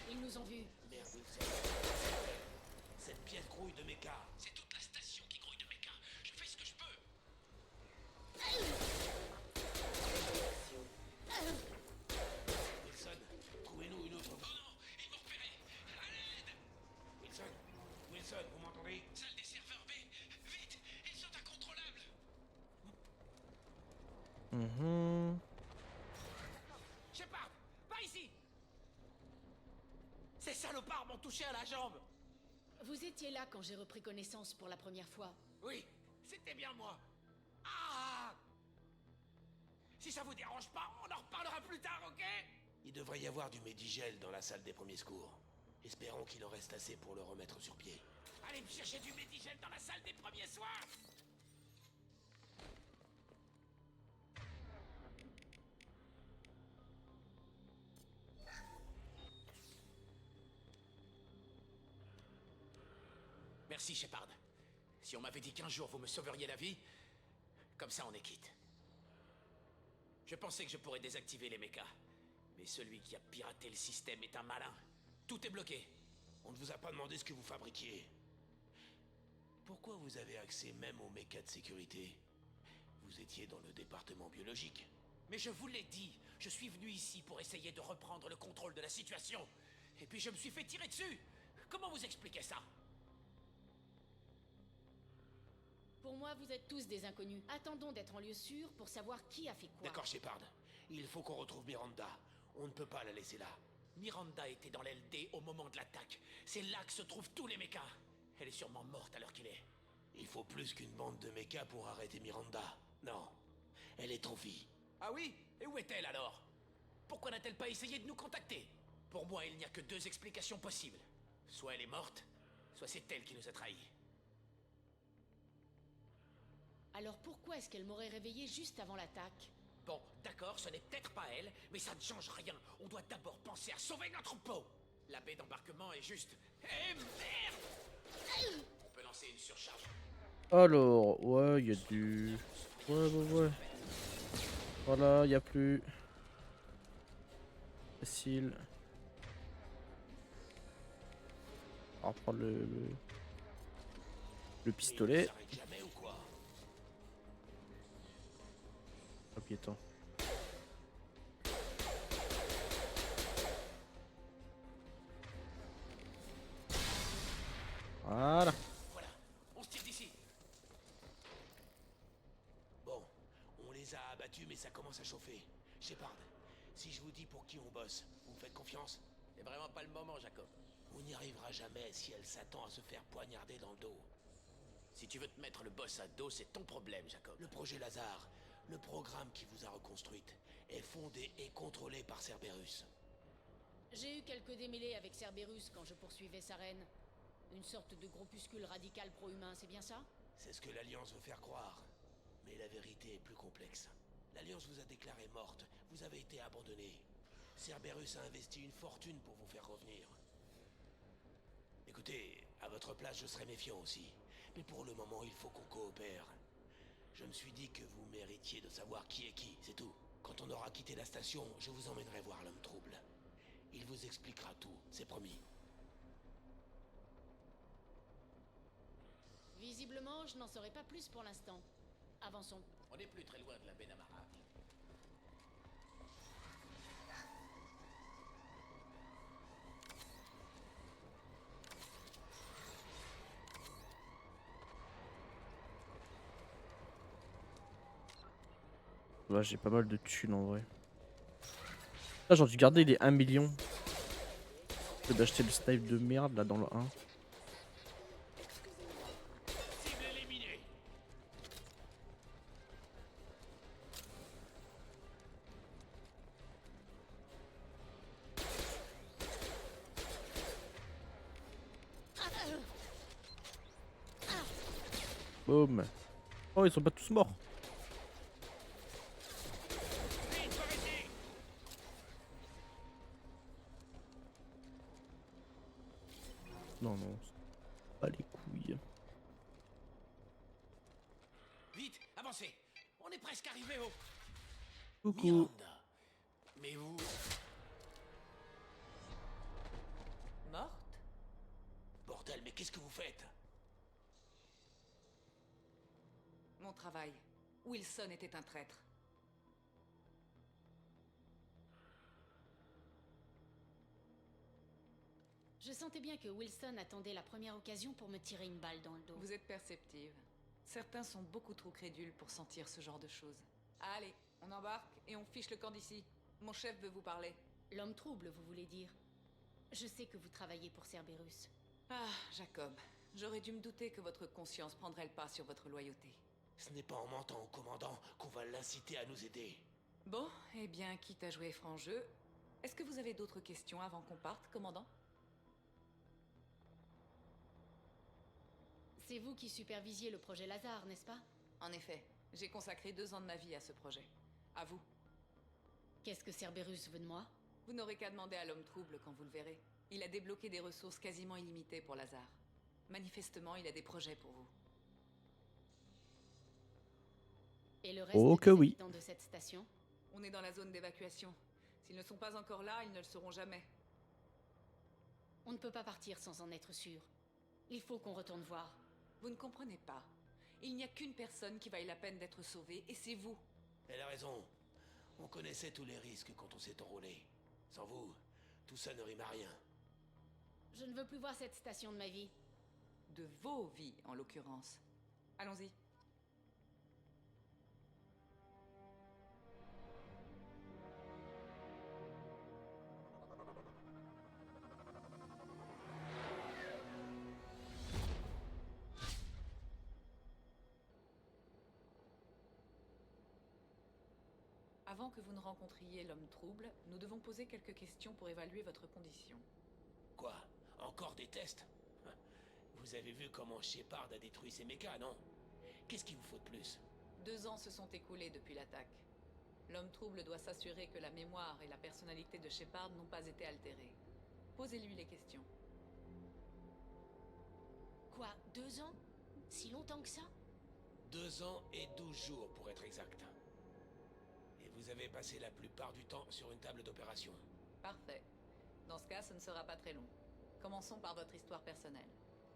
Ils nous ont vus. Merde, Wilson. Cette pièce grouille de méca. C'est toute la station qui grouille de méca. Je fais ce que je peux. Wilson, trouvez-nous une autre voie. Oh non, ils m'ont repéré. À l'aide. Wilson, vous m'entendez? Salle des serveurs B. Vite, ils sont incontrôlables. Shepard, pas ici. Ces salopards m'ont touché à la jambe. Vous étiez là quand j'ai repris connaissance pour la première fois. Oui, c'était bien moi. Ah! Si ça vous dérange pas, on en reparlera plus tard, ok? Il devrait y avoir du Medigel dans la salle des premiers secours. Espérons qu'il en reste assez pour le remettre sur pied. Allez me chercher du Medigel dans la salle des premiers soins! Merci, Shepard. Si on m'avait dit qu'un jour vous me sauveriez la vie, comme ça on est quitte. Je pensais que je pourrais désactiver les mechas. Mais celui qui a piraté le système est un malin. Tout est bloqué. On ne vous a pas demandé ce que vous fabriquiez. Pourquoi vous avez accès même aux mechas de sécurité? Vous étiez dans le département biologique. Mais je vous l'ai dit, je suis venu ici pour essayer de reprendre le contrôle de la situation. Et puis je me suis fait tirer dessus. Comment vous expliquez ça? Pour moi, vous êtes tous des inconnus. Attendons d'être en lieu sûr pour savoir qui a fait quoi. D'accord, Shepard. Il faut qu'on retrouve Miranda. On ne peut pas la laisser là. Miranda était dans l'LD au moment de l'attaque. C'est là que se trouvent tous les mechas. Elle est sûrement morte à l'heure qu'il est. Il faut plus qu'une bande de mechas pour arrêter Miranda. Non, elle est en vie. Ah oui? Et où est-elle alors? Pourquoi n'a-t-elle pas essayé de nous contacter? Pour moi, il n'y a que deux explications possibles. Soit elle est morte, soit c'est elle qui nous a trahis. Alors pourquoi est-ce qu'elle m'aurait réveillé juste avant l'attaque? Bon, d'accord, ce n'est peut-être pas elle, mais ça ne change rien. On doit d'abord penser à sauver notre peau. La baie d'embarquement est juste... Eh merde! On peut lancer une surcharge. Alors, ouais, il y a du... Ouais. Voilà, il n'y a plus... Facile. On va prendre le pistolet. Jamais ou quoi? Oh, piéton. Voilà. Voilà, on se tire d'ici. Bon, on les a abattus, mais ça commence à chauffer. Shepard, si je vous dis pour qui on bosse, vous me faites confiance? C'est vraiment pas le moment, Jacob. On n'y arrivera jamais si elle s'attend à se faire poignarder dans le dos. Si tu veux te mettre le boss à dos, c'est ton problème, Jacob. Le projet Lazare, le programme qui vous a reconstruite, est fondé et contrôlé par Cerberus. J'ai eu quelques démêlés avec Cerberus quand je poursuivais sa reine. Une sorte de groupuscule radical pro-humain, c'est bien ça? C'est ce que l'Alliance veut faire croire. Mais la vérité est plus complexe. L'Alliance vous a déclaré morte, vous avez été abandonné. Cerberus a investi une fortune pour vous faire revenir. Écoutez, à votre place, je serais méfiant aussi. Mais pour le moment, il faut qu'on coopère. Je me suis dit que vous méritiez de savoir qui est qui, c'est tout. Quand on aura quitté la station, je vous emmènerai voir l'homme trouble. Il vous expliquera tout, c'est promis. Visiblement, je n'en saurai pas plus pour l'instant. Avançons. On n'est plus très loin de la baie d'Amara. Ouais, j'ai pas mal de thunes en vrai. Là, j'aurais dû garder les 1 million. Que d'acheter le snipe de merde là dans le 1. Cible éliminée. Boum. Oh, ils sont pas tous morts. Vite, par ici! Non, non. Pas les couilles. Vite, avancez! On est presque arrivé au... Coucou. Miranda. Mais vous... Morte? Bordel, mais qu'est-ce que vous faites? Mon travail. Wilson était un traître. Je sentais bien que Wilson attendait la première occasion pour me tirer une balle dans le dos. Vous êtes perceptive. Certains sont beaucoup trop crédules pour sentir ce genre de choses. Allez, on embarque et on fiche le camp d'ici. Mon chef veut vous parler. L'homme trouble, vous voulez dire? Je sais que vous travaillez pour Cerberus. Ah, Jacob, j'aurais dû me douter que votre conscience prendrait le pas sur votre loyauté. Ce n'est pas en mentant au commandant qu'on va l'inciter à nous aider. Bon, eh bien, quitte à jouer franc jeu, est-ce que vous avez d'autres questions avant qu'on parte, commandant? C'est vous qui supervisiez le projet Lazare, n'est-ce pas? En effet, j'ai consacré 2 ans de ma vie à ce projet. À vous. Qu'est-ce que Cerberus veut de moi? Vous n'aurez qu'à demander à l'homme trouble quand vous le verrez. Il a débloqué des ressources quasiment illimitées pour Lazare. Manifestement, il a des projets pour vous. Et le reste Oh des que oui. habitants de cette station? On est dans la zone d'évacuation. S'ils ne sont pas encore là, ils ne le seront jamais. On ne peut pas partir sans en être sûr. Il faut qu'on retourne voir. Vous ne comprenez pas. Il n'y a qu'une personne qui vaille la peine d'être sauvée, et c'est vous. Elle a raison. On connaissait tous les risques quand on s'est enrôlé. Sans vous, tout ça ne rime à rien. Je ne veux plus voir cette station de ma vie. De vos vies, en l'occurrence. Allons-y. Avant que vous ne rencontriez l'homme trouble, nous devons poser quelques questions pour évaluer votre condition. Quoi? Encore des tests? Vous avez vu comment Shepard a détruit ses mechas, non? Qu'est-ce qu'il vous faut de plus? 2 ans se sont écoulés depuis l'attaque. L'homme trouble doit s'assurer que la mémoire et la personnalité de Shepard n'ont pas été altérées. Posez-lui les questions. Quoi, 2 ans? Si longtemps que ça? 2 ans et 12 jours pour être exact. Et vous avez passé la plupart du temps sur une table d'opération. Parfait. Dans ce cas, ce ne sera pas très long. Commençons par votre histoire personnelle.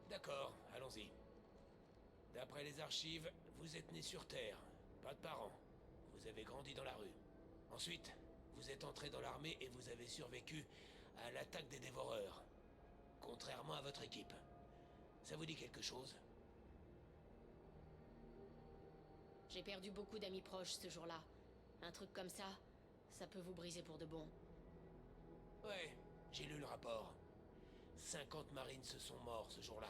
D'accord, allons-y. D'après les archives, vous êtes né sur Terre, pas de parents. Vous avez grandi dans la rue. Ensuite, vous êtes entré dans l'armée et vous avez survécu à l'attaque des dévoreurs. Contrairement à votre équipe. Ça vous dit quelque chose? J'ai perdu beaucoup d'amis proches ce jour-là. Un truc comme ça, ça peut vous briser pour de bon. Ouais, j'ai lu le rapport. 50 marines se sont morts ce jour-là.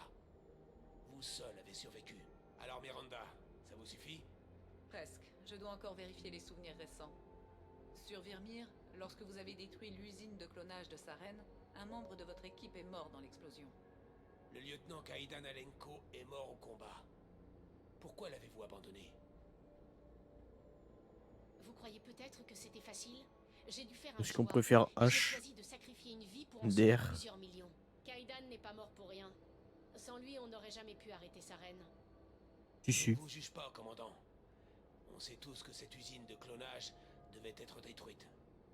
Vous seul avez survécu. Alors Miranda, ça vous suffit? Presque. Je dois encore vérifier les souvenirs récents. Sur Virmir, lorsque vous avez détruit l'usine de clonage de Saren, un membre de votre équipe est mort dans l'explosion. Le lieutenant Kaidan Alenko est mort au combat. Pourquoi l'avez-vous abandonné? Vous croyez peut-être que c'était facile? J'ai dû faire un Parce qu'on choix. préfère J'ai H. choisi de sacrifier une vie pour en sauver DR. plusieurs millions. Kaidan n'est pas mort pour rien. Sans lui, on n'aurait jamais pu arrêter sa reine. Si, Je si. ne vous juge pas, commandant. On sait tous que cette usine de clonage devait être détruite.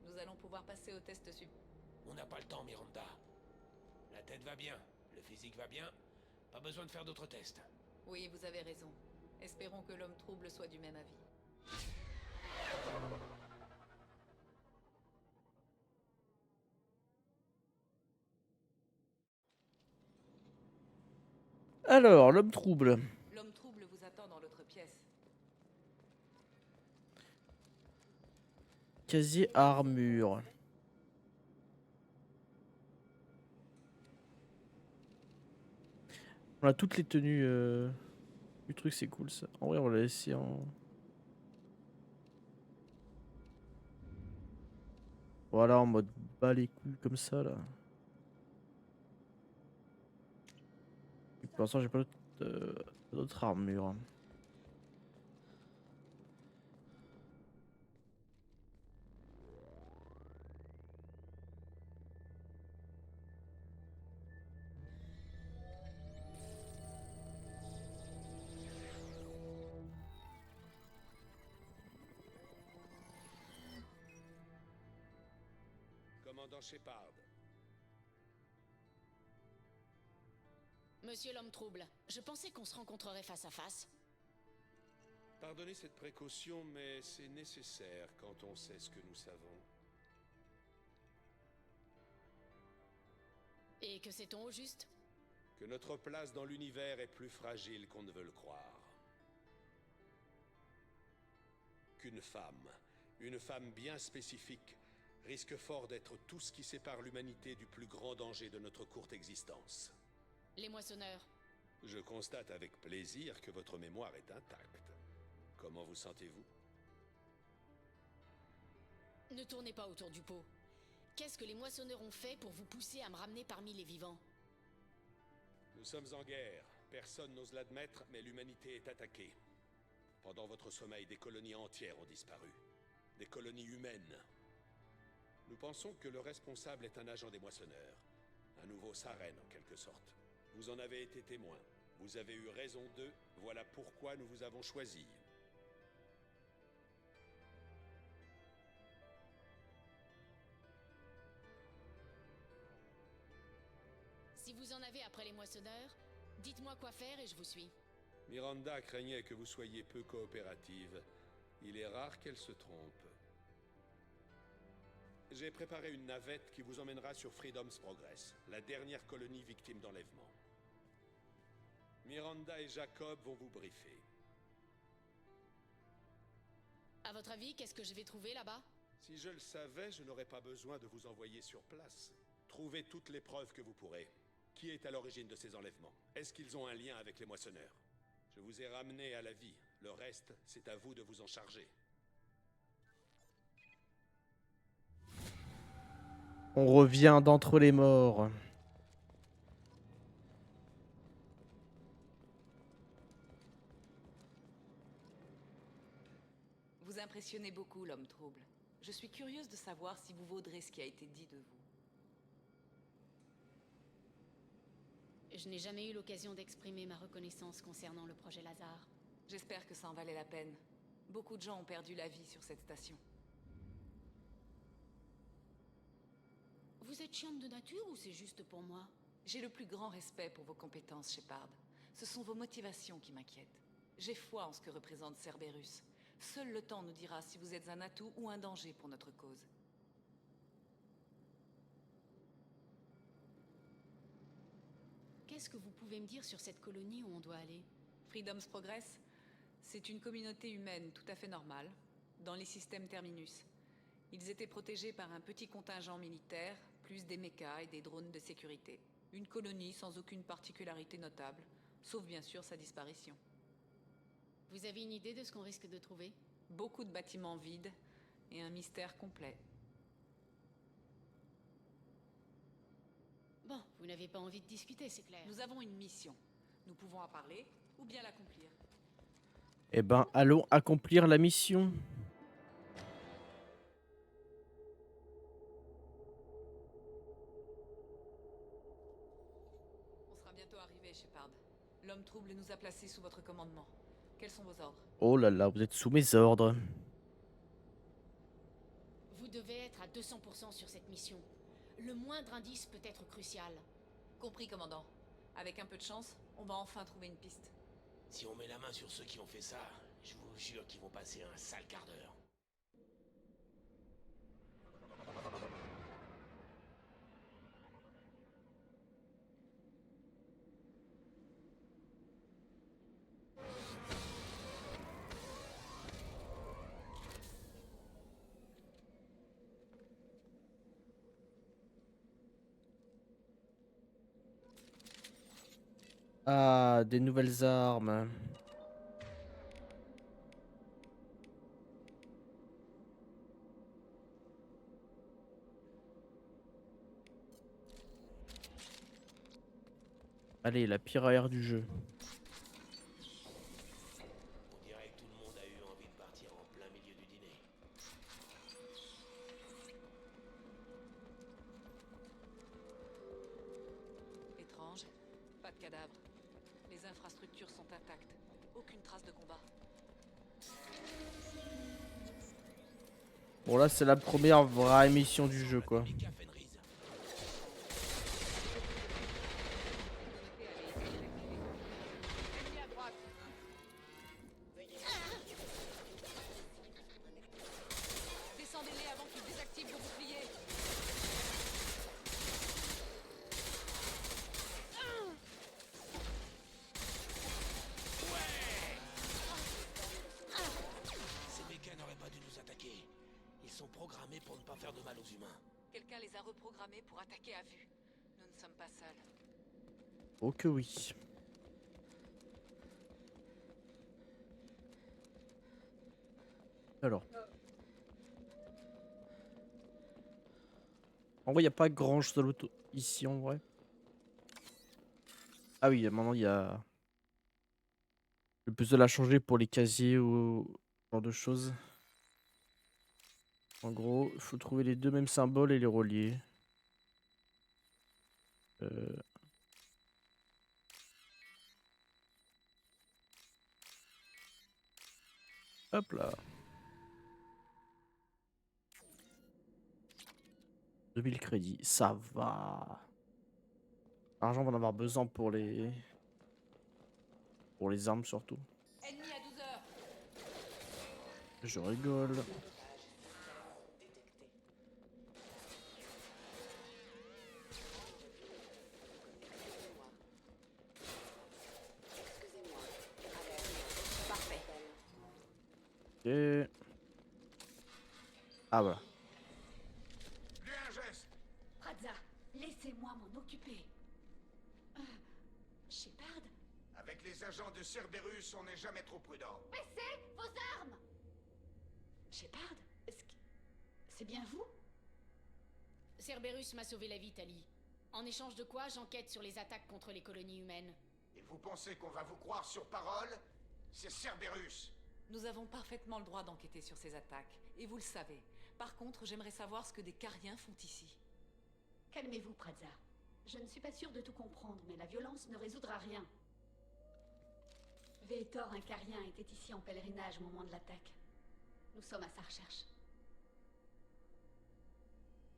Nous allons pouvoir passer au test sup. On n'a pas le temps, Miranda. La tête va bien, le physique va bien. Pas besoin de faire d'autres tests. Oui, vous avez raison. Espérons que l'homme trouble soit du même avis. Alors, l'homme trouble. L'homme trouble vous attend dans l'autre pièce. Casier à armure. On a toutes les tenues du truc, c'est cool ça. En vrai, on va la laisser en... Voilà, en mode bas les couilles comme ça là. Et pour l'instant, j'ai pas d'autres armures. Commandant Shepard, Monsieur l'homme trouble, je pensais qu'on se rencontrerait face à face. pardonnez cette précaution, mais c'est nécessaire quand on sait ce que nous savons. Et que sait-on au juste? Que notre place dans l'univers est plus fragile qu'on ne veut le croire. Qu'une femme bien spécifique, risque fort d'être tout ce qui sépare l'humanité du plus grand danger de notre courte existence. Les moissonneurs. Je constate avec plaisir que votre mémoire est intacte. Comment vous sentez-vous? Ne tournez pas autour du pot. Qu'est-ce que les moissonneurs ont fait pour vous pousser à me ramener parmi les vivants? Nous sommes en guerre. Personne n'ose l'admettre, mais l'humanité est attaquée. Pendant votre sommeil, des colonies entières ont disparu. Des colonies humaines. Nous pensons que le responsable est un agent des moissonneurs. Un nouveau Saren, en quelque sorte. Vous en avez été témoin. Vous avez eu raison d'eux. Voilà pourquoi nous vous avons choisi. Si vous en avez après les moissonneurs, dites-moi quoi faire et je vous suis. Miranda craignait que vous soyez peu coopérative. Il est rare qu'elle se trompe. J'ai préparé une navette qui vous emmènera sur Freedom's Progress, la dernière colonie victime d'enlèvement. Miranda et Jacob vont vous briefer. À votre avis, qu'est-ce que je vais trouver là-bas? Si je le savais, je n'aurais pas besoin de vous envoyer sur place. Trouvez toutes les preuves que vous pourrez. Qui est à l'origine de ces enlèvements? Est-ce qu'ils ont un lien avec les moissonneurs? Je vous ai ramené à la vie. Le reste, c'est à vous de vous en charger. On revient d'entre les morts. Vous impressionnez beaucoup, l'homme trouble. Je suis curieuse de savoir si vous vaudrez ce qui a été dit de vous. Je n'ai jamais eu l'occasion d'exprimer ma reconnaissance concernant le projet Lazare. J'espère que ça en valait la peine. Beaucoup de gens ont perdu la vie sur cette station. Vous êtes chiante de nature ou c'est juste pour moi? J'ai le plus grand respect pour vos compétences, Shepard. Ce sont vos motivations qui m'inquiètent. J'ai foi en ce que représente Cerberus. Seul le temps nous dira si vous êtes un atout ou un danger pour notre cause. Qu'est-ce que vous pouvez me dire sur cette colonie où on doit aller? Freedom's Progress, c'est une communauté humaine tout à fait normale, dans les systèmes Terminus. Ils étaient protégés par un petit contingent militaire, plus des mechas et des drones de sécurité. Une colonie sans aucune particularité notable, sauf bien sûr sa disparition. Vous avez une idée de ce qu'on risque de trouver? Beaucoup de bâtiments vides et un mystère complet. Bon, vous n'avez pas envie de discuter, c'est clair. Nous avons une mission. Nous pouvons en parler ou bien l'accomplir. Eh ben, allons accomplir la mission. On sera bientôt arrivé, Shepard. L'homme trouble nous a placés sous votre commandement. Quels sont vos ordres? Oh là là, vous êtes sous mes ordres. Vous devez être à 200% sur cette mission. Le moindre indice peut être crucial. Compris, commandant. Avec un peu de chance, on va enfin trouver une piste. Si on met la main sur ceux qui ont fait ça, je vous jure qu'ils vont passer un sale quart d'heure. Ah, des nouvelles armes. Allez, la pire AR du jeu. cadavres. Les infrastructures sont intactes. Aucune trace de combat. Bon là c'est la première vraie mission du jeu quoi. Mecha Fenris. Ennemi à droite. Descendez-les avant qu'ils désactivent vos boucliers. Ces mechas n'auraient pas dû nous attaquer. Ils sont programmés pour ne pas faire de mal aux humains. Quelqu'un les a reprogrammés pour attaquer à vue. Nous ne sommes pas seuls. Oh que oui. Alors. En vrai, il n'y a pas grand chose à l'auto ici en vrai. Ah oui, maintenant il y a le puzzle à changer pour les casiers ou ce genre de choses. En gros, il faut trouver les deux mêmes symboles et les relier. Hop là. 2000 crédits, ça va. L'argent, on va en avoir besoin pour les armes surtout. Ennemi à 12 heures. Je rigole. Parfait. Ok. Ah voilà. Lui un geste. Pradza, laissez-moi m'en occuper. Shepard, Avec les agents de Cerberus, on n'est jamais trop prudent. baissez vos armes. Shepard, c'est bien vous? Cerberus m'a sauvé la vie, Tali. En échange de quoi, j'enquête sur les attaques contre les colonies humaines. Et vous pensez qu'on va vous croire sur parole? C'est Cerberus. Nous avons parfaitement le droit d'enquêter sur ces attaques, et vous le savez. Par contre, j'aimerais savoir ce que des Cariens font ici. Calmez-vous, Pradza. Je ne suis pas sûre de tout comprendre, mais la violence ne résoudra rien. Vetor, un Carien, était ici en pèlerinage au moment de l'attaque. Nous sommes à sa recherche.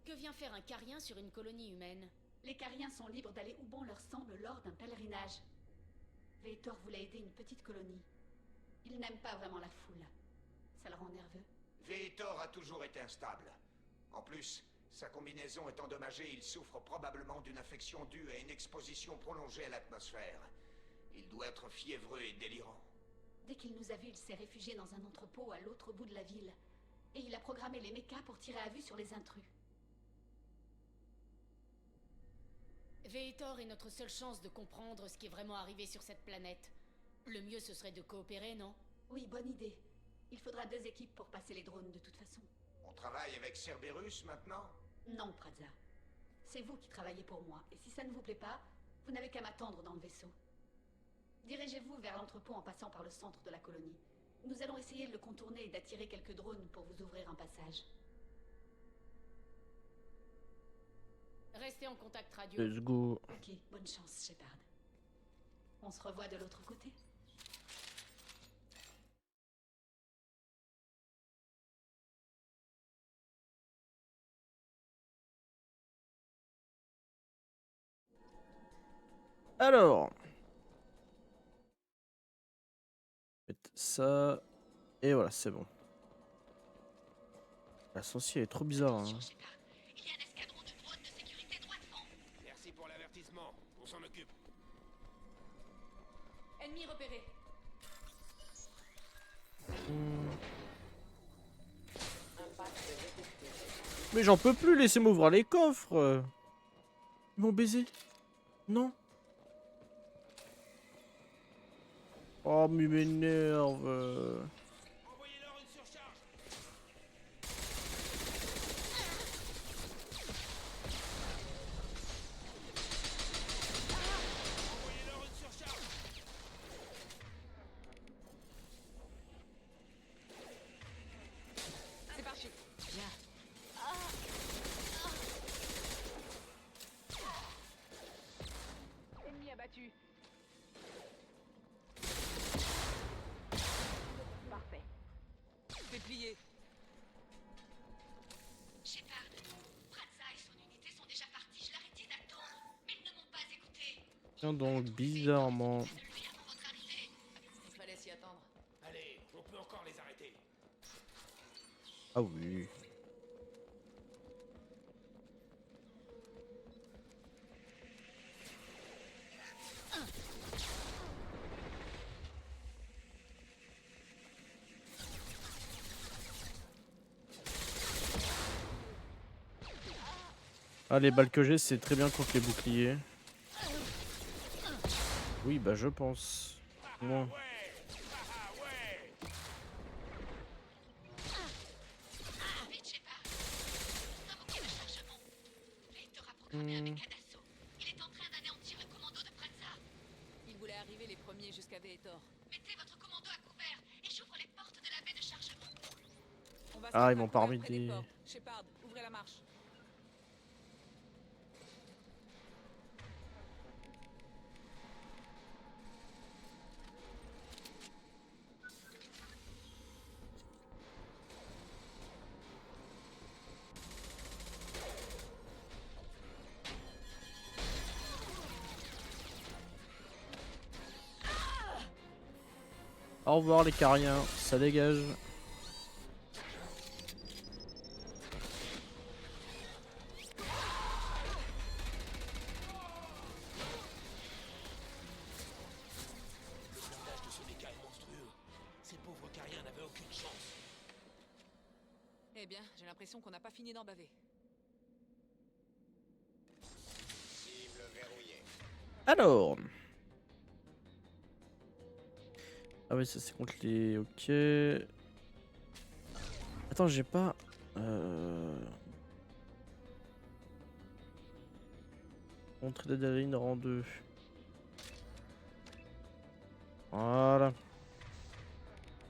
Que vient faire un carien sur une colonie humaine? Les Cariens sont libres d'aller où bon leur semble lors d'un pèlerinage. Vetor voulait aider une petite colonie. Il n'aime pas vraiment la foule. Ça le rend nerveux. Vetor a toujours été instable. En plus, sa combinaison est endommagée, il souffre probablement d'une infection due à une exposition prolongée à l'atmosphère. Il doit être fiévreux et délirant. Dès qu'il nous a vus, il s'est réfugié dans un entrepôt à l'autre bout de la ville. Et il a programmé les mechas pour tirer à vue sur les intrus. Vetor est notre seule chance de comprendre ce qui est vraiment arrivé sur cette planète. Le mieux, ce serait de coopérer, non? Oui, bonne idée. Il faudra 2 équipes pour passer les drones de toute façon. On travaille avec Cerberus maintenant? Non, Pradza. C'est vous qui travaillez pour moi, et si ça ne vous plaît pas, vous n'avez qu'à m'attendre dans le vaisseau. Dirigez-vous vers l'entrepôt en passant par le centre de la colonie. Nous allons essayer de le contourner et d'attirer quelques drones pour vous ouvrir un passage. Restez en contact radio. Let's go. Ok, bonne chance, Shepard. On se revoit de l'autre côté. Alors. Faites ça. Et voilà, c'est bon. La sorcière est trop bizarre. Hein. Il y a un escadron de drones de sécurité droit devant. Merci pour l'avertissement. On s'en occupe. Ennemi repéré. Mais j'en peux plus, laissez-moi ouvrir les coffres. Ils m'ont baisé. Non. Oh, mais il m'énerve. Envoyez-leur une surcharge. Envoyez-leur une surcharge. C'est parti. Bien. Ennemi abattu. bouclier. Shepard, Pratza et son unité sont déjà partis. Je leur ai dit d'attendre, mais ils ne m'ont pas écouté. Tiens donc, bizarrement. De lui avant votre arrivée. Il fallait s'y attendre. Allez, on peut encore les arrêter. Ah oui. Ah, les balles que j'ai, c'est très bien contre les boucliers. Oui, bah je pense. Moi. Vite, Shepard. Nous sommes au quai de chargement. Victor a programmé un méca d'assaut. Il est en train d'anéantir le commando de Pratza. Ils voulaient arriver les premiers jusqu'à Vetor. Mettez votre commando à couvert et j'ouvre les portes de la baie de chargement. On va se Ah, mettre ils à m'ont pas couvert remis près des des... portes. Shepard, ouvrez la marche. Au revoir les cariens, ça dégage. Le blindage de ce méca est monstrueux. Ces pauvres cariens n'avaient aucune chance. Eh bien, j'ai l'impression qu'on n'a pas fini d'en baver. Cible verrouillée. Alors. Ah oui, ça c'est contre les... Ok. Attends, j'ai pas... Entrée d'adrénaline rang 2. Voilà.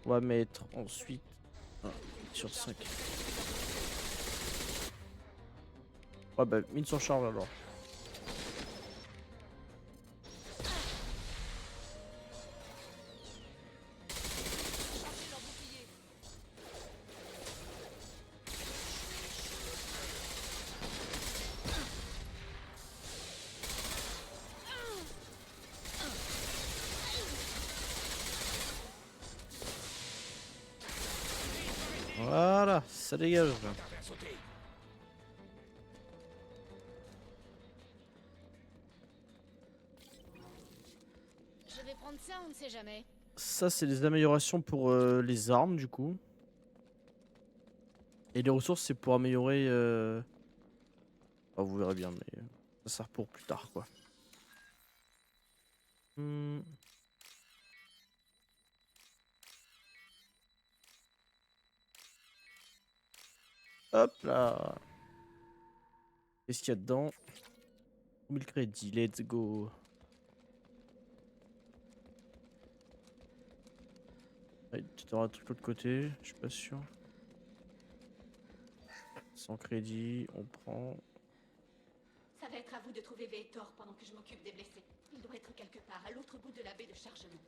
On va mettre ensuite 1 sur 5. Ouais bah mine sur charge alors. Chargez leur bouclier. Voilà, ça dégage. Faire sauter. Je vais prendre ça, on ne sait jamais. Ça c'est des améliorations pour les armes du coup. Et les ressources c'est pour améliorer... Ah, vous verrez bien mais ça sert pour plus tard quoi. Hop là. Qu'est-ce qu'il y a dedans? 1000 crédits, let's go. Ouais, tu auras un truc de l'autre côté, je suis pas sûr. 100 crédits, on prend. Ça va être à vous de trouver Vetor pendant que je m'occupe des blessés. Il doit être quelque part à l'autre bout de la baie de chargement.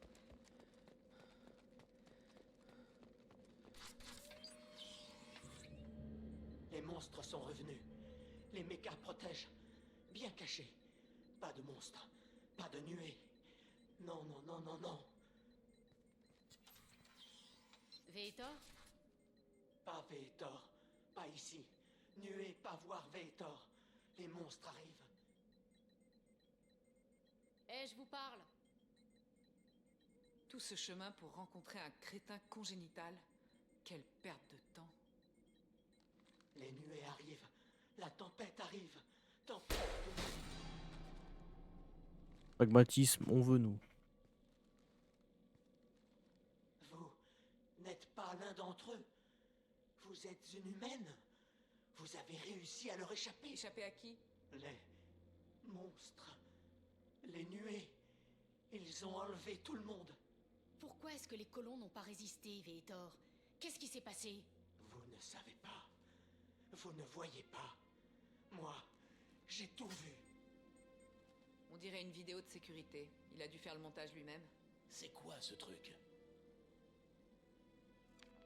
Les monstres sont revenus. Les mechas protègent. Bien cachés. Pas de monstres. Pas de nuées. Non, non, non, non, non. Vetor? Pas Vetor. Pas ici. Nuée, pas voir Vetor. Les monstres arrivent. Eh, je vous parle. Tout ce chemin pour rencontrer un crétin congénital. Quelle perte de temps. Les nuées arrivent. La tempête arrive. Tempête de nuée. Pragmatisme, on veut nous. Vous n'êtes pas l'un d'entre eux. Vous êtes une humaine. Vous avez réussi à leur échapper. Échapper à qui? Les monstres. Les nuées. Ils ont enlevé tout le monde. Pourquoi est-ce que les colons n'ont pas résisté, Vetor? Qu'est-ce qui s'est passé? Vous ne savez pas. Vous ne voyez pas. Moi, j'ai tout vu. On dirait une vidéo de sécurité. Il a dû faire le montage lui-même. C'est quoi ce truc?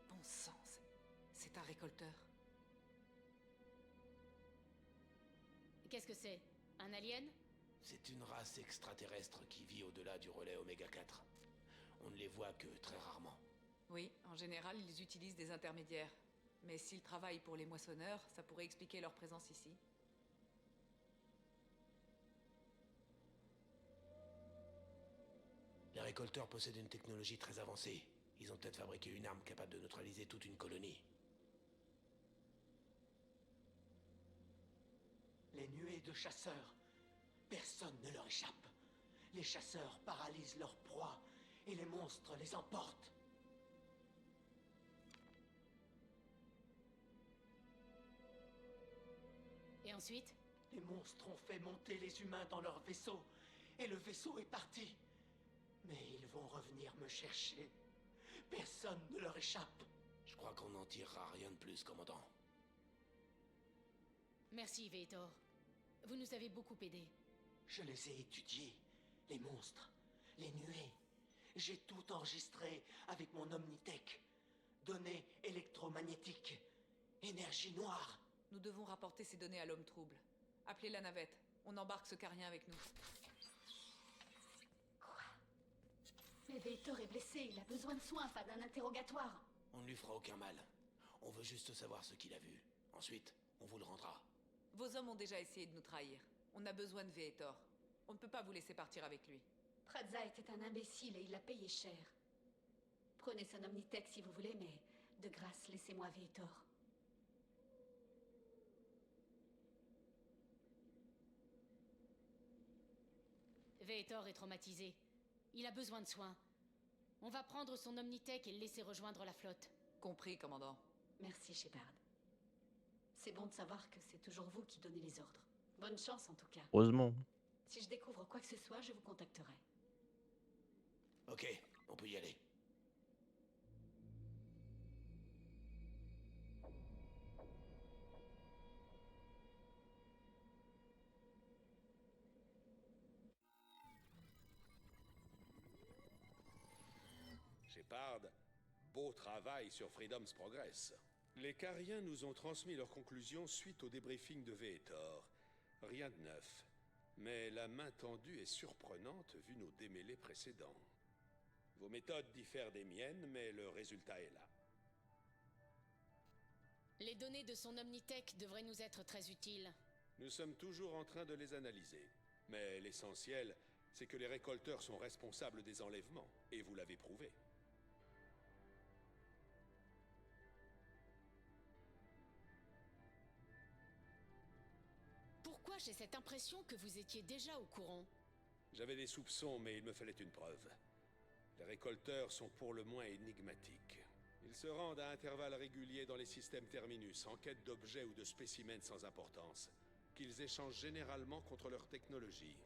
Bon sang, c'est un récolteur. Qu'est-ce que c'est? Un alien? C'est une race extraterrestre qui vit au-delà du relais Oméga 4. On ne les voit que très rarement. Oui, en général, ils utilisent des intermédiaires. Mais s'ils travaillent pour les moissonneurs, ça pourrait expliquer leur présence ici. Les récolteurs possèdent une technologie très avancée. Ils ont peut-être fabriqué une arme capable de neutraliser toute une colonie. Les nuées de chasseurs. Personne ne leur échappe. Les chasseurs paralysent leurs proies et les monstres les emportent. Et ensuite? Les monstres ont fait monter les humains dans leur vaisseau et le vaisseau est parti. Mais ils vont revenir me chercher. Personne ne leur échappe. Je crois qu'on n'en tirera rien de plus, commandant. Merci, Vetor. Vous nous avez beaucoup aidés. Je les ai étudiés, les monstres, les nuées. J'ai tout enregistré avec mon Omnitech. Données électromagnétiques, énergie noire. Nous devons rapporter ces données à l'homme trouble. Appelez la navette. On embarque ce carien avec nous. Quoi? Mais Vetor est blessé, il a besoin de soins, pas d'un interrogatoire. On ne lui fera aucun mal. On veut juste savoir ce qu'il a vu. Ensuite, on vous le rendra. Vos hommes ont déjà essayé de nous trahir. On a besoin de Vetor. On ne peut pas vous laisser partir avec lui. Praza était un imbécile et il l'a payé cher. Prenez son Omnitech si vous voulez, mais de grâce, laissez-moi Vetor. Vetor est traumatisé. Il a besoin de soins. On va prendre son Omnitech et le laisser rejoindre la flotte. Compris, commandant. Merci, Shepard. C'est bon de savoir que c'est toujours vous qui donnez les ordres. Bonne chance en tout cas. Heureusement. Si je découvre quoi que ce soit, je vous contacterai. Ok, on peut y aller. Shepard, beau travail sur Freedom's Progress. Les Cariens nous ont transmis leurs conclusions suite au débriefing de Vetor. Rien de neuf. Mais la main tendue est surprenante vu nos démêlés précédents. Vos méthodes diffèrent des miennes, mais le résultat est là. Les données de son Omnitech devraient nous être très utiles. Nous sommes toujours en train de les analyser. Mais l'essentiel, c'est que les récolteurs sont responsables des enlèvements, et vous l'avez prouvé. Pourquoi j'ai cette impression que vous étiez déjà au courant? J'avais des soupçons, mais il me fallait une preuve. Les récolteurs sont pour le moins énigmatiques. Ils se rendent à intervalles réguliers dans les systèmes terminus, en quête d'objets ou de spécimens sans importance, qu'ils échangent généralement contre leur technologie.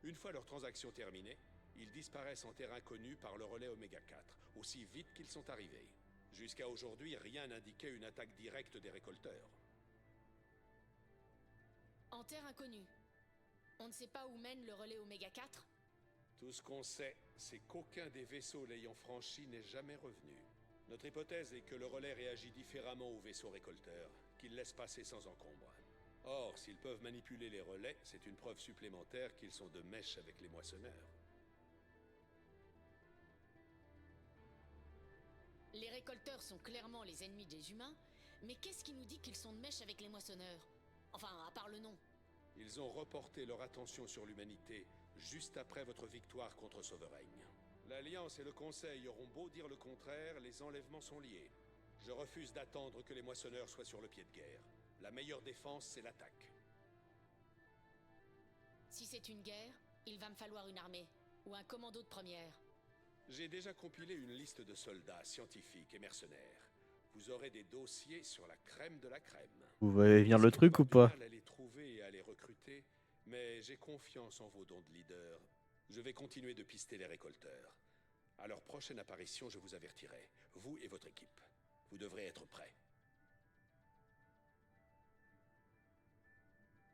Une fois leur transaction terminée, ils disparaissent en terre inconnue par le relais Oméga 4, aussi vite qu'ils sont arrivés. Jusqu'à aujourd'hui, rien n'indiquait une attaque directe des récolteurs. En terre inconnue. On ne sait pas où mène le relais Oméga 4? Tout ce qu'on sait, c'est qu'aucun des vaisseaux l'ayant franchi n'est jamais revenu. Notre hypothèse est que le relais réagit différemment aux vaisseaux récolteurs, qu'il laisse passer sans encombre. Or, s'ils peuvent manipuler les relais, c'est une preuve supplémentaire qu'ils sont de mèche avec les moissonneurs. Les récolteurs sont clairement les ennemis des humains, mais qu'est-ce qui nous dit qu'ils sont de mèche avec les moissonneurs? Enfin, à part le nom. Ils ont reporté leur attention sur l'humanité juste après votre victoire contre Sovereign. L'Alliance et le Conseil auront beau dire le contraire, les enlèvements sont liés. Je refuse d'attendre que les moissonneurs soient sur le pied de guerre. La meilleure défense, c'est l'attaque. Si c'est une guerre, il va me falloir une armée, ou un commando de première. J'ai déjà compilé une liste de soldats, scientifiques et mercenaires. Vous aurez des dossiers sur la crème de la crème. Vous voyez venir le truc ou pas? À les trouver et à les recruter, mais j'ai confiance en vos dons de leader. Je vais continuer de pister les récolteurs. À leur prochaine apparition, je vous avertirai, vous et votre équipe. Vous devrez être prêts.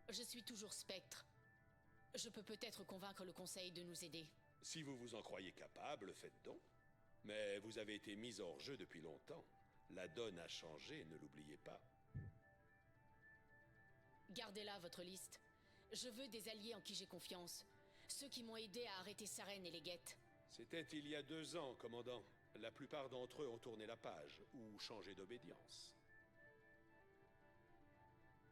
Je suis toujours Spectre. Je peux peut-être convaincre le Conseil de nous aider. Si vous vous en croyez capable, faites donc. Mais vous avez été mis hors jeu depuis longtemps. La donne a changé, ne l'oubliez pas. Gardez-la, votre liste. Je veux des alliés en qui j'ai confiance. Ceux qui m'ont aidé à arrêter Saren et les Geth. C'était il y a 2 ans, commandant. La plupart d'entre eux ont tourné la page, ou changé d'obédience.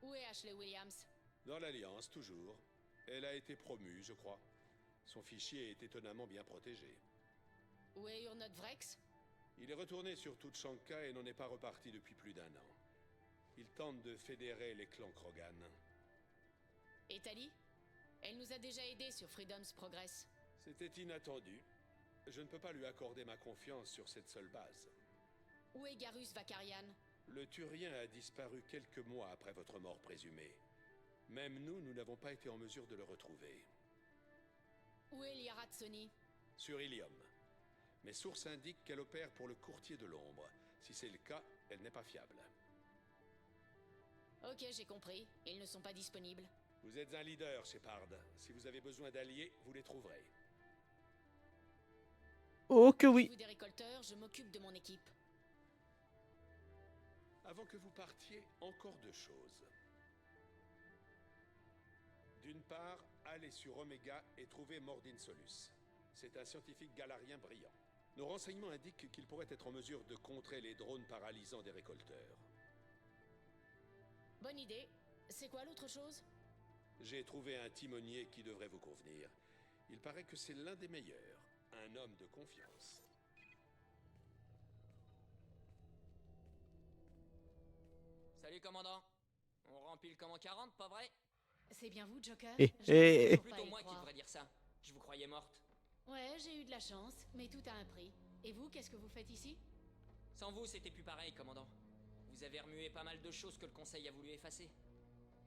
Où est Ashley Williams? Dans l'Alliance, toujours. Elle a été promue, je crois. Son fichier est étonnamment bien protégé. Où est Urnot Vrex? Il est retourné sur Tuchanka et n'en est pas reparti depuis plus d'1 an. Il tente de fédérer les clans Krogan. Et Tali? Elle nous a déjà aidés sur Freedom's Progress. C'était inattendu. Je ne peux pas lui accorder ma confiance sur cette seule base. Où est Garus Vakarian? Le Turien a disparu quelques mois après votre mort présumée. Même nous n'avons pas été en mesure de le retrouver. Où est Liara Tsoni? Sur Ilium. Mes sources indiquent qu'elle opère pour le courtier de l'ombre. Si c'est le cas, elle n'est pas fiable. Ok, j'ai compris. Ils ne sont pas disponibles. Vous êtes un leader, Shepard. Si vous avez besoin d'alliés, vous les trouverez. Oh que oui. Vous des récolteurs, je m'occupe de mon équipe. Avant que vous partiez, encore 2 choses. D'une part, allez sur Omega et trouvez Mordin Solus. C'est un scientifique galarien brillant. Nos renseignements indiquent qu'il pourrait être en mesure de contrer les drones paralysants des récolteurs. Bonne idée. C'est quoi l'autre chose? J'ai trouvé un timonier qui devrait vous convenir. Il paraît que c'est l'un des meilleurs. Un homme de confiance. Salut, commandant. On remplit le camp 40, pas vrai? C'est bien vous, Joker? Eh, Je eh, n'arrive eh. toujours pas à Plutôt y moi qui croire. devrais dire ça. Je vous croyais morte. Ouais, j'ai eu de la chance, mais tout a un prix. Et vous, qu'est-ce que vous faites ici? Sans vous, c'était plus pareil, commandant. Vous avez remué pas mal de choses que le Conseil a voulu effacer.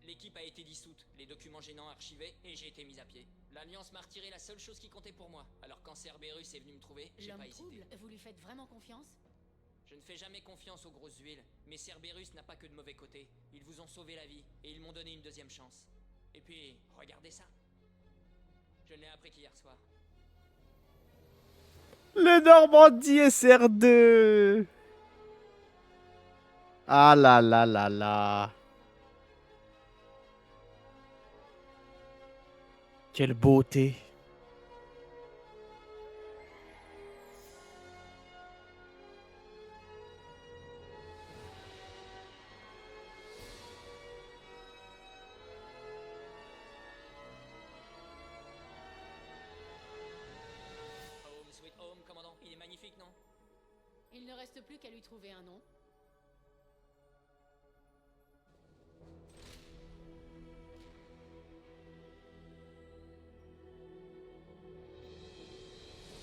L'équipe a été dissoute, les documents gênants archivés, et j'ai été mis à pied. L'Alliance m'a retiré la seule chose qui comptait pour moi. Alors quand Cerberus est venu me trouver, j'ai L'homme pas hésité. trouble, vous lui faites vraiment confiance? Je ne fais jamais confiance aux grosses huiles, mais Cerberus n'a pas que de mauvais côtés. Ils vous ont sauvé la vie, et ils m'ont donné une 2e chance. Et puis, regardez ça. Je ne l'ai appris qu'hier soir. Le Normandie SR2. Ah là là là là. Quelle beauté. Home, sweet home, commandant. Il est magnifique, non? Il ne reste plus qu'à lui trouver un nom.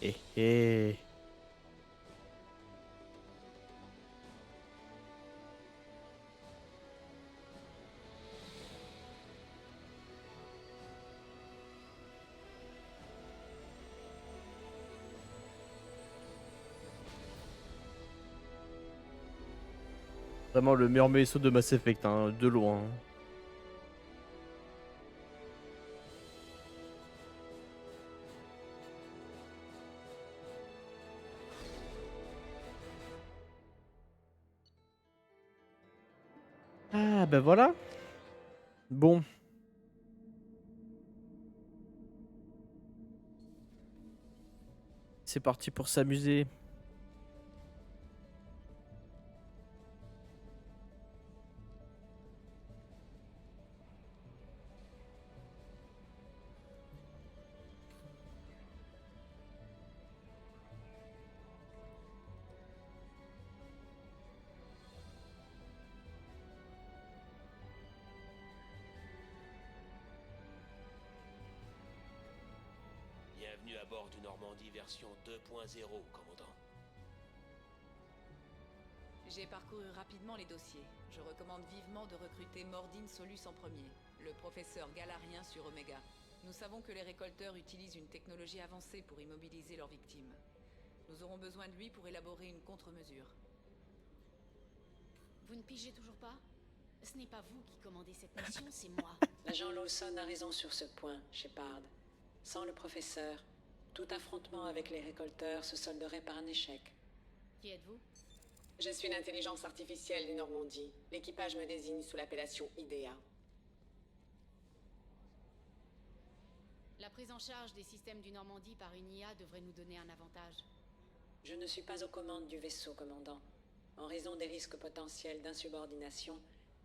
Eh eh. Vraiment le meilleur vaisseau de Mass Effect, hein, de loin. Ah ben voilà. Bon. C'est parti pour s'amuser. Bienvenue à bord du Normandie version 2.0, commandant. J'ai parcouru rapidement les dossiers. Je recommande vivement de recruter Mordin Solus en premier, le professeur galarien sur Omega. Nous savons que les récolteurs utilisent une technologie avancée pour immobiliser leurs victimes. Nous aurons besoin de lui pour élaborer une contre-mesure. Vous ne pigez toujours pas? Ce n'est pas vous qui commandez cette mission, c'est moi. L'agent Lawson a raison sur ce point, Shepard. Sans le professeur, tout affrontement avec les récolteurs se solderait par un échec. Qui êtes-vous? Je suis l'intelligence artificielle du Normandie. L'équipage me désigne sous l'appellation IDEA. La prise en charge des systèmes du Normandie par une IA devrait nous donner un avantage. Je ne suis pas aux commandes du vaisseau, commandant. En raison des risques potentiels d'insubordination,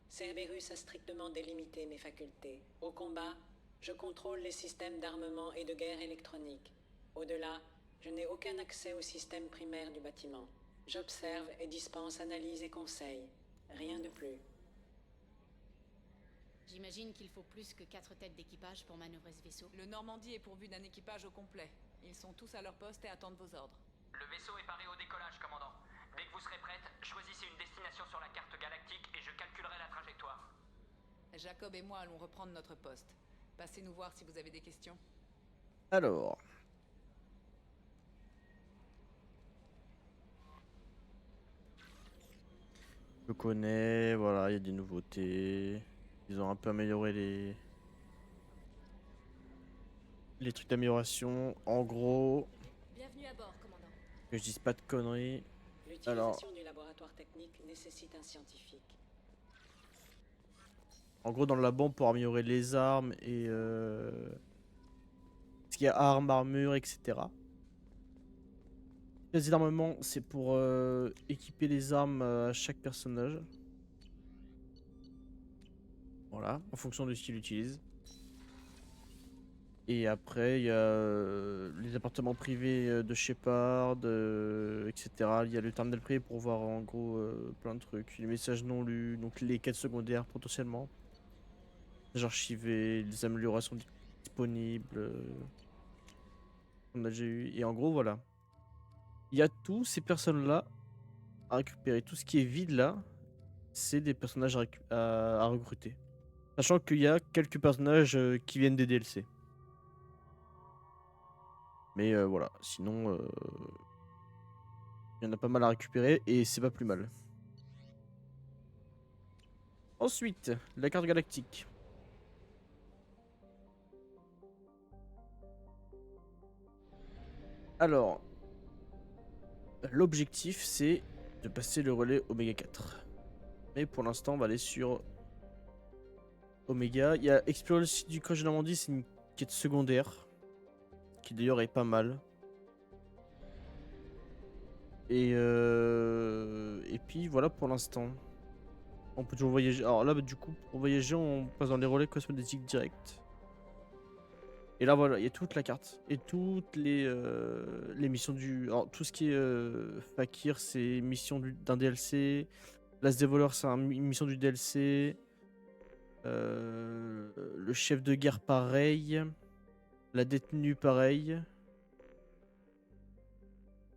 Cerberus a strictement délimité mes facultés. Au combat, je contrôle les systèmes d'armement et de guerre électronique. Au-delà, je n'ai aucun accès au système primaire du bâtiment. J'observe et dispense analyse et conseils. Rien de plus. J'imagine qu'il faut plus que 4 têtes d'équipage pour manœuvrer ce vaisseau. Le Normandie est pourvu d'un équipage au complet. Ils sont tous à leur poste et attendent vos ordres. Le vaisseau est paré au décollage, commandant. Dès que vous serez prête, choisissez une destination sur la carte galactique et je calculerai la trajectoire. Jacob et moi allons reprendre notre poste. Passez nous voir si vous avez des questions. Alors. Je connais, voilà, il y a des nouveautés. Ils ont un peu amélioré les trucs d'amélioration. En gros, Bienvenue à bord, commandant. que je dise pas de conneries. L'utilisation du laboratoire technique nécessite un scientifique. En gros, dans le labo, pour améliorer les armes et ce qu'il y a armes, armure, etc. Les d'armement, c'est pour équiper les armes à chaque personnage. Voilà, en fonction de ce qu'il utilise. Et après, il y a les appartements privés de Shepard, etc. Il y a le terminal privé pour voir en gros plein de trucs. Les messages non lus, donc les quêtes secondaires potentiellement. Les archivés, les améliorations disponibles. On a déjà eu. Et en gros, voilà. Il y a tous ces personnes-là à récupérer. Tout ce qui est vide là, c'est des personnages à recruter. Sachant qu'il y a quelques personnages qui viennent des DLC. Mais voilà, sinon, il y en a pas mal à récupérer et c'est pas plus mal. Ensuite, la carte galactique. Alors, l'objectif c'est de passer le relais Oméga 4. Mais pour l'instant, on va aller sur Oméga. Il y a explorer le site du Crèche de Normandie, c'est une quête secondaire. Qui d'ailleurs est pas mal. Et puis voilà pour l'instant. On peut toujours voyager. Alors là, du coup, pour voyager, on passe dans les relais cosmétiques directs. Et là, voilà, il y a toute la carte. Et toutes les missions du. Alors, tout ce qui est Fakir, c'est mission d'un DLC. L'As des voleurs, c'est une mission du DLC. Le chef de guerre, pareil. La détenue, pareil.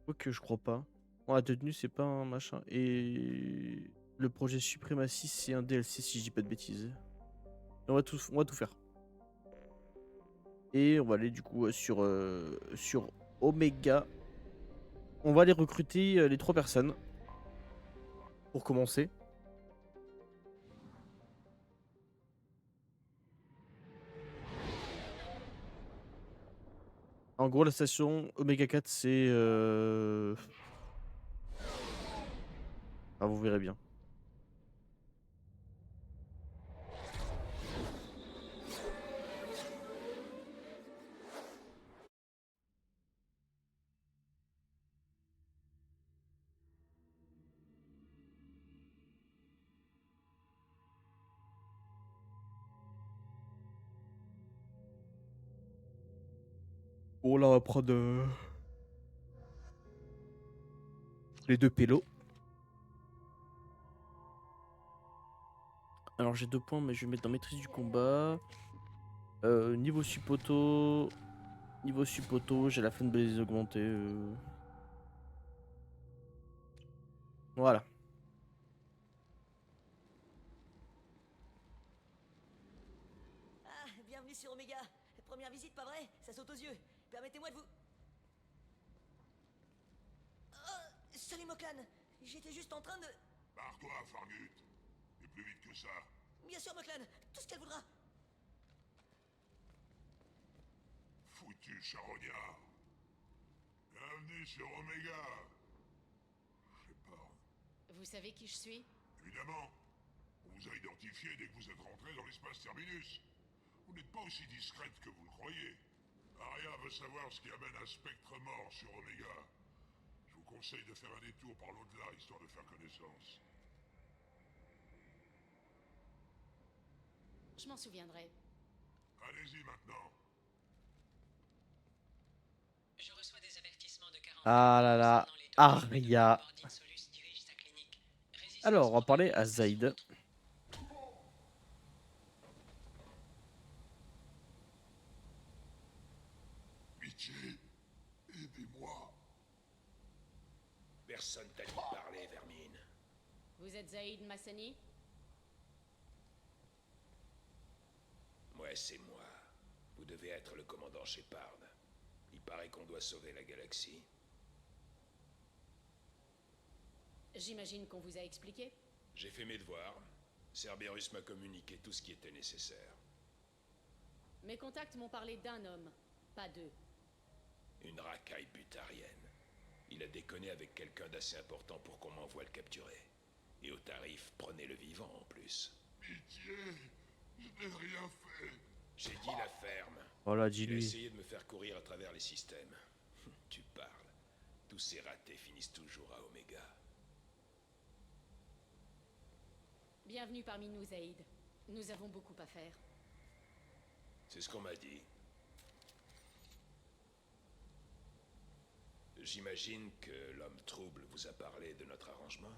Ok, je crois pas. Bon, la détenue, c'est pas un machin. Et le projet Suprématie, c'est un DLC, si je dis pas de bêtises. On va tout faire. Et on va aller du coup sur Oméga. On va aller recruter les 3 personnes. Pour commencer. En gros, la station Oméga 4, c'est... Ah, vous verrez bien. Bon, là, on va prendre les 2 pélos. Alors, j'ai 2 points, mais je vais mettre dans maîtrise du combat. Niveau suppoto. Niveau suppoto, j'ai la flemme de les augmenter. Voilà. Ah, bienvenue sur Oméga. Première visite, pas vrai? Ça saute aux yeux. Permettez-moi de vous... Oh, salut Moklan. J'étais juste en train de... Barre-toi, Fargut. Et plus vite que ça. Bien sûr, Moklan. Tout ce qu'elle voudra. Foutu charognard. Bienvenue sur Oméga. Shepard. Vous savez qui je suis? Évidemment. On vous a identifié dès que vous êtes rentré dans l'espace Terminus. Vous n'êtes pas aussi discrète que vous le croyez. Aria veut savoir ce qui amène un spectre mort sur Omega. Je vous conseille de faire un détour par l'au-delà, histoire de faire connaissance. Je m'en souviendrai. Allez-y maintenant. Je reçois des avertissements de 40 Ah là là, Aria. Solus dirige sa clinique. Alors, on va parler à Zaïd. Pitié, aidez-moi. Personne t'a dit de parler, Vermine. Vous êtes Zaïd Massani? Ouais, c'est moi. Vous devez être le commandant Shepard. Il paraît qu'on doit sauver la galaxie. J'imagine qu'on vous a expliqué. J'ai fait mes devoirs. Cerberus m'a communiqué tout ce qui était nécessaire. Mes contacts m'ont parlé d'un homme, pas deux. Une racaille butarienne. Il a déconné avec quelqu'un d'assez important pour qu'on m'envoie le capturer. Et au tarif, prenez-le vivant en plus. Pitié, je n'ai rien fait. J'ai dit la ferme. Voilà, Il a dis-lui. essayé de me faire courir à travers les systèmes. Tu parles. Tous ces ratés finissent toujours à Omega. Bienvenue parmi nous, Zaïd. Nous avons beaucoup à faire. C'est ce qu'on m'a dit. J'imagine que l'homme trouble vous a parlé de notre arrangement.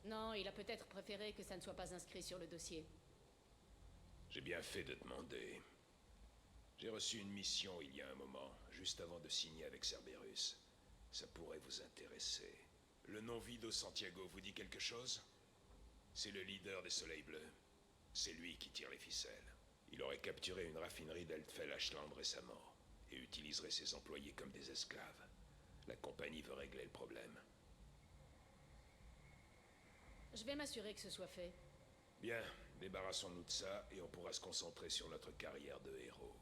Non, il a peut-être préféré que ça ne soit pas inscrit sur le dossier. J'ai bien fait de demander. J'ai reçu une mission il y a un moment, juste avant de signer avec Cerberus. Ça pourrait vous intéresser. Le nom Vido Santiago vous dit quelque chose? C'est le leader des Soleils Bleus. C'est lui qui tire les ficelles. Il aurait capturé une raffinerie d'Eltfell-Ashland récemment et utiliserait ses employés comme des esclaves. La compagnie veut régler le problème. Je vais m'assurer que ce soit fait. Bien, débarrassons-nous de ça et on pourra se concentrer sur notre carrière de héros.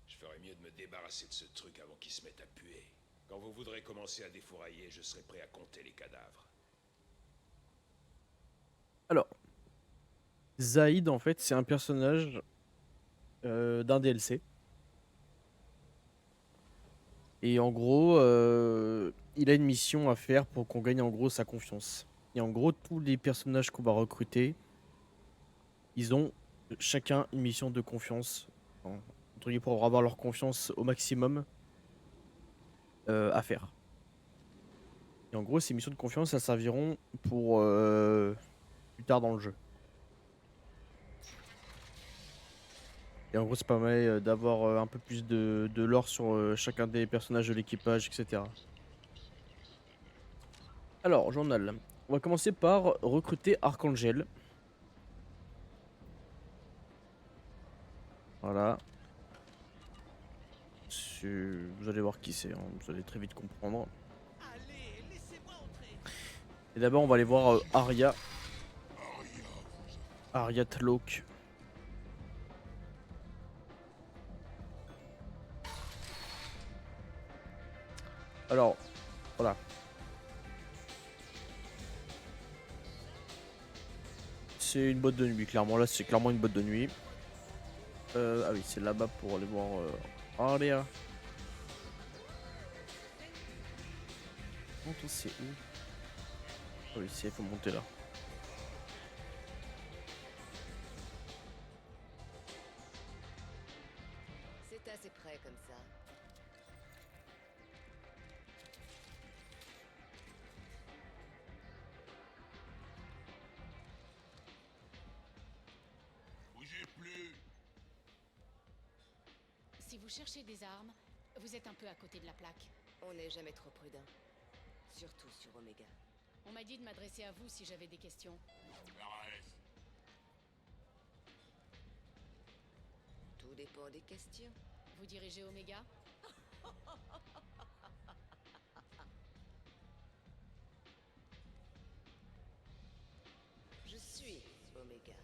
Je ferais mieux de me débarrasser de ce truc avant qu'il se mette à puer. Quand vous voudrez commencer à défourailler, je serai prêt à compter les cadavres. Alors, Zaïd, en fait, c'est un personnage d'un DLC. Et en gros, il a une mission à faire pour qu'on gagne en gros sa confiance. Et en gros, tous les personnages qu'on va recruter, ils ont chacun une mission de confiance. Entre guillemets, pour avoir leur confiance au maximum à faire. Et en gros, ces missions de confiance, ça serviront pour plus tard dans le jeu. Et en gros, c'est pas mal d'avoir un peu plus de lore sur chacun des personnages de l'équipage, etc. Alors, journal. On va commencer par recruter Archangel. Voilà. Vous allez voir qui c'est, hein. Vous allez très vite comprendre. Et d'abord, on va aller voir Aria. Aria Tlok. Alors, voilà. C'est une boîte de nuit, clairement. Là, c'est clairement une boîte de nuit. Ah oui, c'est là-bas pour aller voir Aria. Attends, c'est où? Ah oui, il faut monter là. C'est assez près comme ça. Bougez plus. Si vous cherchez des armes, vous êtes un peu à côté de la plaque. On n'est jamais trop prudent. Surtout sur Omega. On m'a dit de m'adresser à vous si j'avais des questions. RAF. Tout dépend des questions. Vous dirigez Omega? Je suis Omega.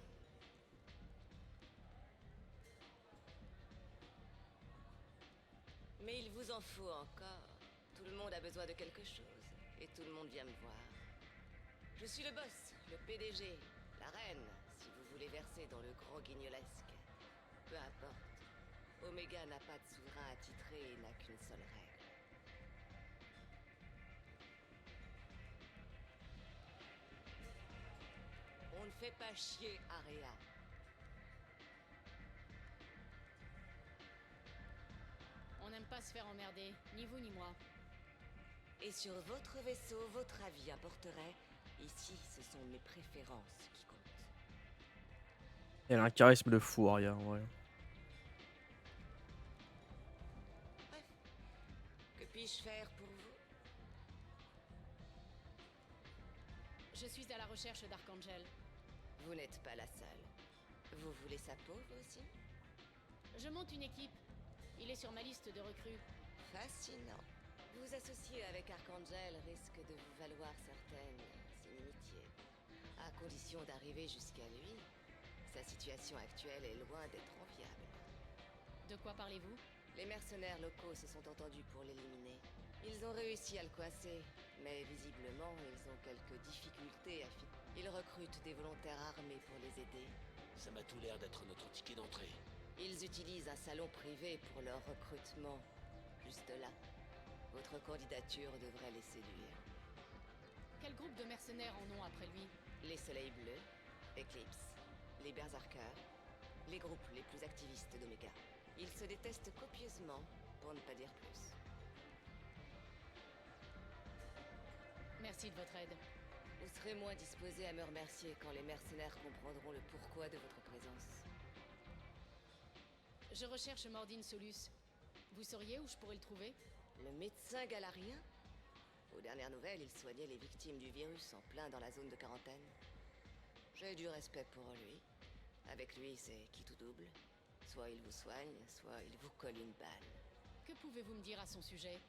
Mais il vous en faut encore. Tout le monde a besoin de quelque chose, et tout le monde vient me voir. Je suis le boss, le PDG, la reine, si vous voulez verser dans le grand guignolesque. Peu importe. Omega n'a pas de souverain attitré et n'a qu'une seule règle. On ne fait pas chier Aria. On n'aime pas se faire emmerder, ni vous ni moi. Et sur votre vaisseau, votre avis importerait. Ici, ce sont mes préférences qui comptent. Elle a un charisme de fou, Arya, en vrai. Bref, que puis-je faire pour vous? Je suis à la recherche d'Archangel. Vous n'êtes pas la seule. Vous voulez sa peau, vous aussi? Je monte une équipe. Il est sur ma liste de recrues. Fascinant. Vous associer avec Archangel risque de vous valoir certaines inimitiés. À condition d'arriver jusqu'à lui, sa situation actuelle est loin d'être enviable. De quoi parlez-vous? Les mercenaires locaux se sont entendus pour l'éliminer. Ils ont réussi à le coincer, mais visiblement, ils ont quelques difficultés à ils recrutent des volontaires armés pour les aider. Ça m'a tout l'air d'être notre ticket d'entrée. Ils utilisent un salon privé pour leur recrutement. Juste là. Votre candidature devrait les séduire. Quel groupe de mercenaires en ont après lui? Les Soleils Bleus, Eclipse, les Berserkers, les groupes les plus activistes d'Omega. Ils se détestent copieusement, pour ne pas dire plus. Merci de votre aide. Vous serez moins disposé à me remercier quand les mercenaires comprendront le pourquoi de votre présence. Je recherche Mordin Solus. Vous sauriez où je pourrais le trouver? Le médecin galarien? Aux dernières nouvelles, il soignait les victimes du virus en plein dans la zone de quarantaine. J'ai du respect pour lui. Avec lui, c'est qui tout double. Soit il vous soigne, soit il vous colle une balle. Que pouvez-vous me dire à son sujet?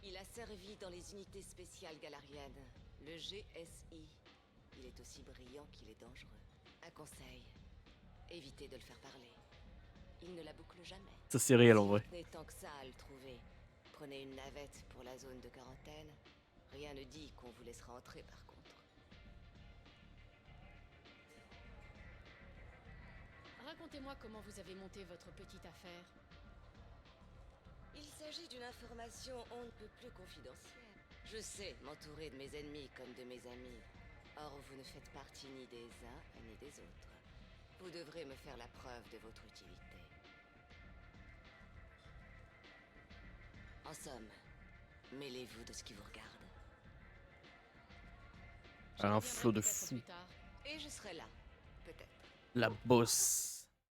Il a servi dans les unités spéciales galariennes, le GSI. Il est aussi brillant qu'il est dangereux. Un conseil, évitez de le faire parler. Il ne la boucle jamais. Ça c'est réel en vrai. Si vous tenez tant que ça à le trouver, prenez une navette pour la zone de quarantaine. Rien ne dit qu'on vous laissera entrer par contre. Racontez-moi comment vous avez monté votre petite affaire. Il s'agit d'une information on ne peut plus confidentielle. Je sais m'entourer de mes ennemis comme de mes amis. Or, vous ne faites partie ni des uns ni des autres. Vous devrez me faire la preuve de votre utilité. En somme, mêlez-vous de ce qui vous regarde. Un flot de fou. Et je serai là, peut-être. La bosse.